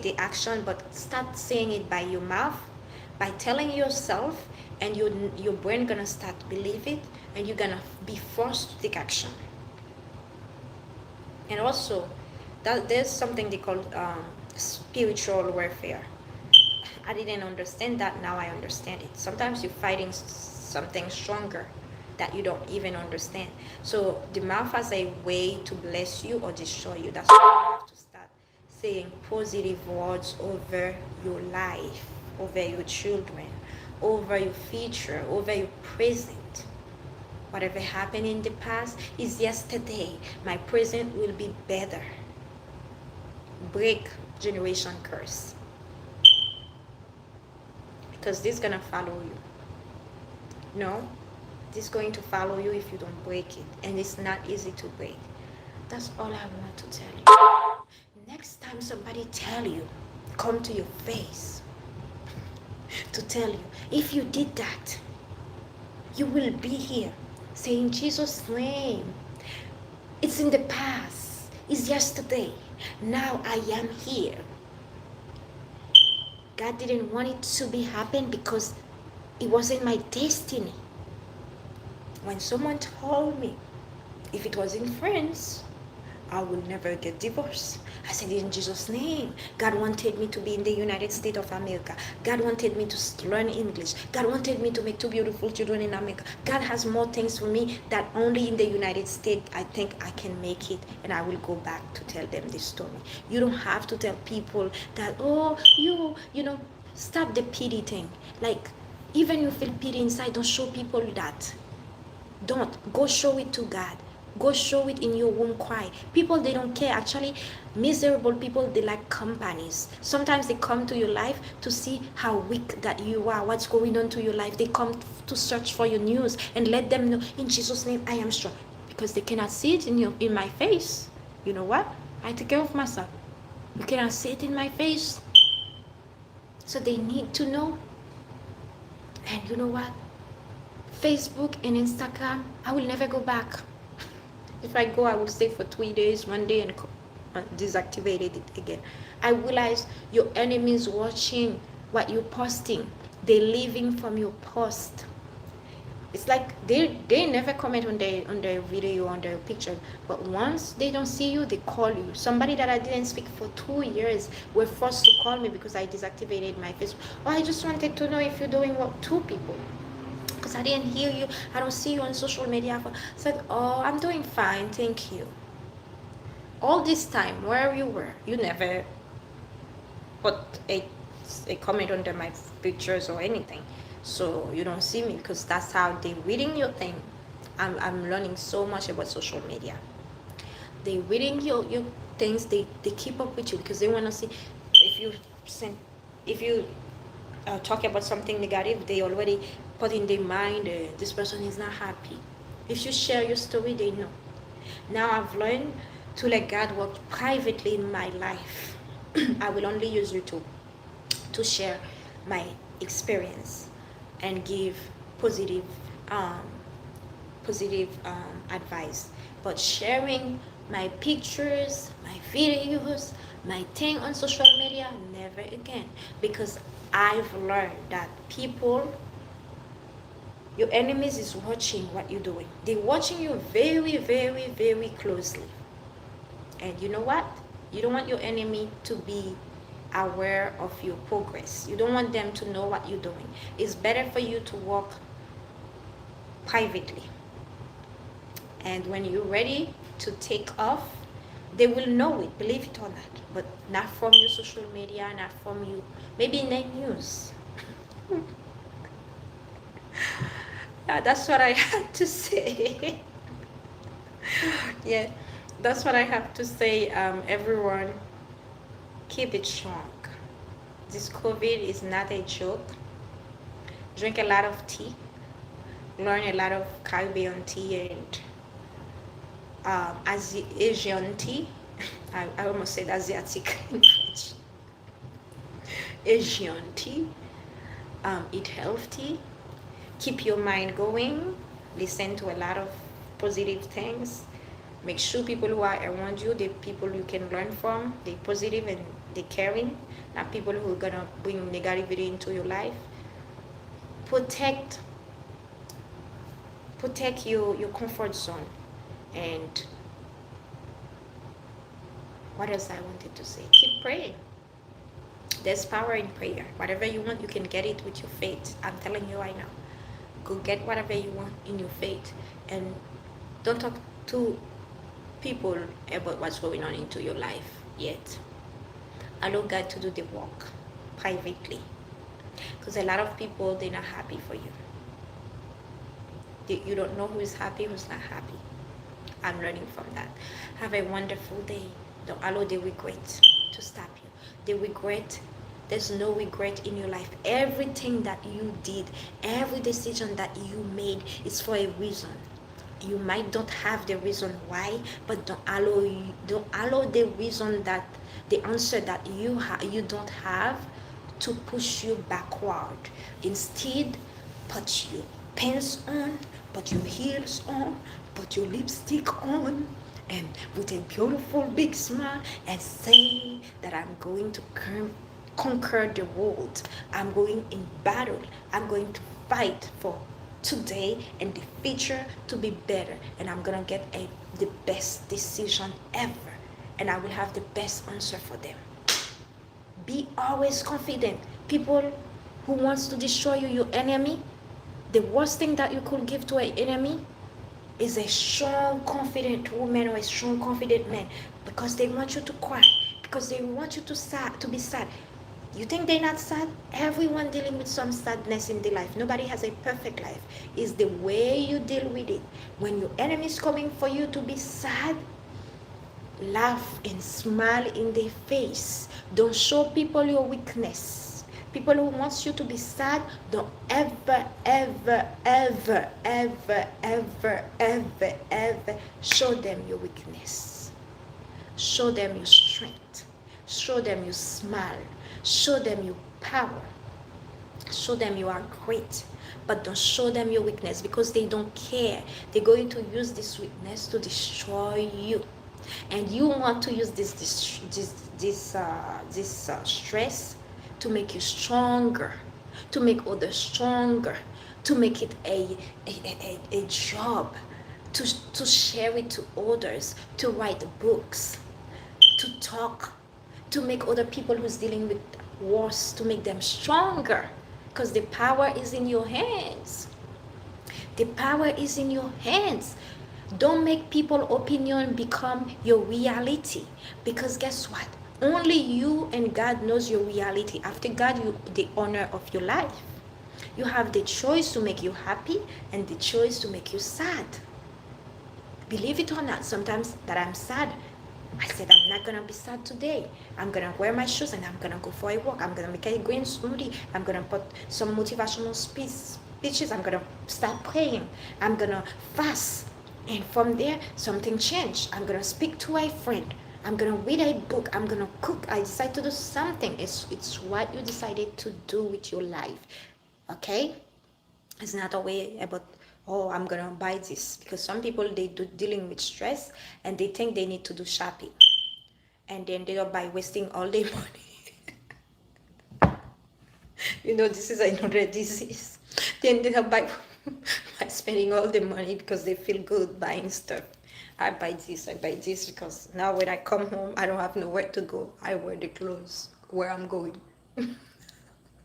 the action, but start saying it by your mouth, by telling yourself, and your brain gonna start believe it, and you're gonna be forced to take action. And also, that there's something they call spiritual warfare. I didn't understand that. Now I understand it. Sometimes you're fighting something stronger that you don't even understand. So the mouth has a way to bless you or destroy you. That's why you have to start saying positive words over your life, over your children, over your future, over your present. Whatever happened in the past is yesterday. My present will be better. Break generation curse. Because this is going to follow you. No, this is going to follow you if you don't break it. And it's not easy to break. That's all I want to tell you. Next time somebody tell you, come to your face to tell you, if you did that, you will be here. Say in Jesus' name, it's in the past. It's yesterday. Now I am here. God didn't want it to be happen because it wasn't my destiny. When someone told me if it was in France, I will never get divorced, I said, in Jesus' name, God wanted me to be in the United States of America. God wanted me to learn English. God wanted me to make 2 beautiful children in America. God has more things for me that only in the United States I think I can make it, and I will go back to tell them this story. You don't have to tell people that, oh, you know, stop the pity thing. Like, even you feel pity inside, don't show people that. Don't. Go show it to God. Go show it in your room, cry. People, they don't care. Actually, miserable people, they like companies. Sometimes they come to your life to see how weak that you are, what's going on to your life. They come to search for your news and let them know, in Jesus' name, I am strong. Because they cannot see it in my face. You know what? I take care of myself. You cannot see it in my face. So they need to know. And you know what? Facebook and Instagram, I will never go back. If I go, I will stay for 3 days, 1 day, and deactivate it again. I realize your enemies watching what you're posting. They're living from your post. It's like they never comment on their video, on their picture, but once they don't see you, they call you. Somebody that I didn't speak for 2 years were forced to call me because I deactivated my Facebook. Oh, I just wanted to know if you're doing well. 2 people. Because I didn't hear you, I don't see you on social media. I said, oh, I'm doing fine, thank you. All this time, where you were, you never put a comment under my pictures or anything. So you don't see me because that's how they're reading your thing. I'm learning so much about social media. They're reading your things, they keep up with you because they want to see if you talk about something negative, they already put in their mind, this person is not happy. If you share your story, they know. Now I've learned to let God work privately in my life. I will only use YouTube to share my experience and give positive advice. But sharing my pictures, my videos, my thing on social media, never again. Because I've learned that people, your enemies is watching what you're doing. They're watching you very, very, very closely. And you know what? You don't want your enemy to be aware of your progress. You don't want them to know what you're doing. It's better for you to work privately And when you're ready to take off, they will know it, believe it or not. But not from your social media, not from you, maybe in the news. Yeah, that's what I had to say. Yeah, that's what I have to say. Everyone, keep it strong. This COVID is not a joke. Drink a lot of tea, learn a lot of Caribbean tea and Asian tea. I almost said Asiatic in French. Asian tea. Eat healthy. Keep your mind going. Listen to a lot of positive things. Make sure people who are around you, the people you can learn from, they positive and they caring, not people who are gonna bring negativity into your life. Protect your comfort zone. And what else I wanted to say? Keep praying. There's power in prayer. Whatever you want, you can get it with your faith. I'm telling you right now. Go get whatever you want in your faith. And don't talk to people about what's going on into your life yet. Allow God to do the work privately. Because a lot of people, they're not happy for you. You don't know who is happy, who's not happy. I'm learning from that. Have a wonderful day. Don't allow the regret to stop you. The regret, there's no regret in your life. Everything that you did, every decision that you made is for a reason. You might not have the reason why, but don't allow the reason that the answer that you don't have to push you backward. Instead, put your pants on, put your heels on, put your lipstick on, and with a beautiful big smile and say that I'm going to conquer the world. I'm going in battle. I'm going to fight for today and the future to be better, and I'm gonna get the best decision ever, and I will have the best answer for them. Be always confident. People who wants to destroy you, your enemy, the worst thing that you could give to an enemy is a strong, confident woman or a strong, confident man, because they want you to cry, because they want you to be sad. You think they're not sad? Everyone dealing with some sadness in their life. Nobody has a perfect life. It's the way you deal with it. When your enemy is coming for you to be sad, laugh and smile in their face. Don't show people your weakness. People who wants you to be sad, don't ever, ever, ever, ever, ever, ever, ever show them your weakness. Show them your strength. Show them your smile. Show them your power. Show them you are great. But don't show them your weakness, because they don't care. They're going to use this weakness to destroy you. And you want to use this stress to make you stronger, to make others stronger, to make it a job, to share it to others, to write books, to talk, to make other people who's dealing with worse, to make them stronger, because the power is in your hands. The power is in your hands. Don't make people's opinion become your reality, because guess what? Only you and God knows your reality. After God, you the owner of your life. You have the choice to make you happy and the choice to make you sad. Believe it or not, sometimes that I'm sad, I said I'm not gonna be sad today. I'm gonna wear my shoes and I'm gonna go for a walk. I'm gonna make a green smoothie. I'm gonna put some motivational speeches. I'm gonna start praying. I'm gonna fast. And from there, something changed. I'm gonna speak to a friend. I'm gonna read a book. I'm gonna cook. I decide to do something. It's what you decided to do with your life. Okay? It's not a way about, oh, I'm gonna buy this, because some people, they do dealing with stress and they think they need to do shopping, and then they don't, by wasting all their money. This is another disease. They ended up by spending all the money because they feel good buying stuff. I buy this because now when I come home, I don't have nowhere to go. I wear the clothes where I'm going.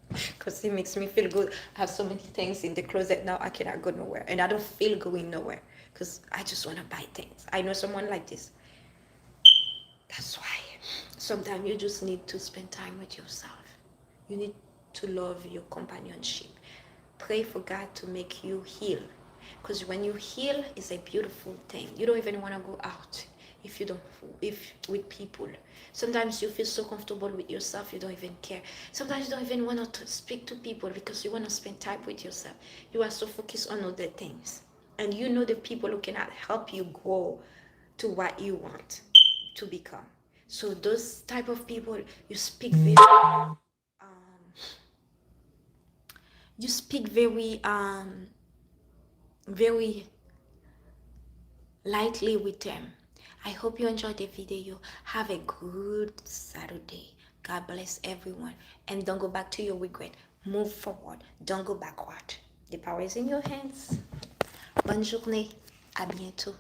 Because it makes me feel good. I have so many things in the closet now, I cannot go nowhere, and I don't feel going nowhere because I just want to buy things. I know someone like this. That's why sometimes you just need to spend time with yourself. You need to love your companionship. Pray for God to make you heal. Because when you heal, it's a beautiful thing. You don't even want to go out if you don't, if with people. Sometimes you feel so comfortable with yourself, you don't even care. Sometimes you don't even want to speak to people because you want to spend time with yourself. You are so focused on other things. And you know the people who cannot help you grow to what you want to become. So those type of people, you speak very you speak very lightly with them. I hope you enjoyed the video. Have a good Saturday. God bless everyone. And don't go back to your regret. Move forward. Don't go backward. The power is in your hands. Bonne journée. À bientôt.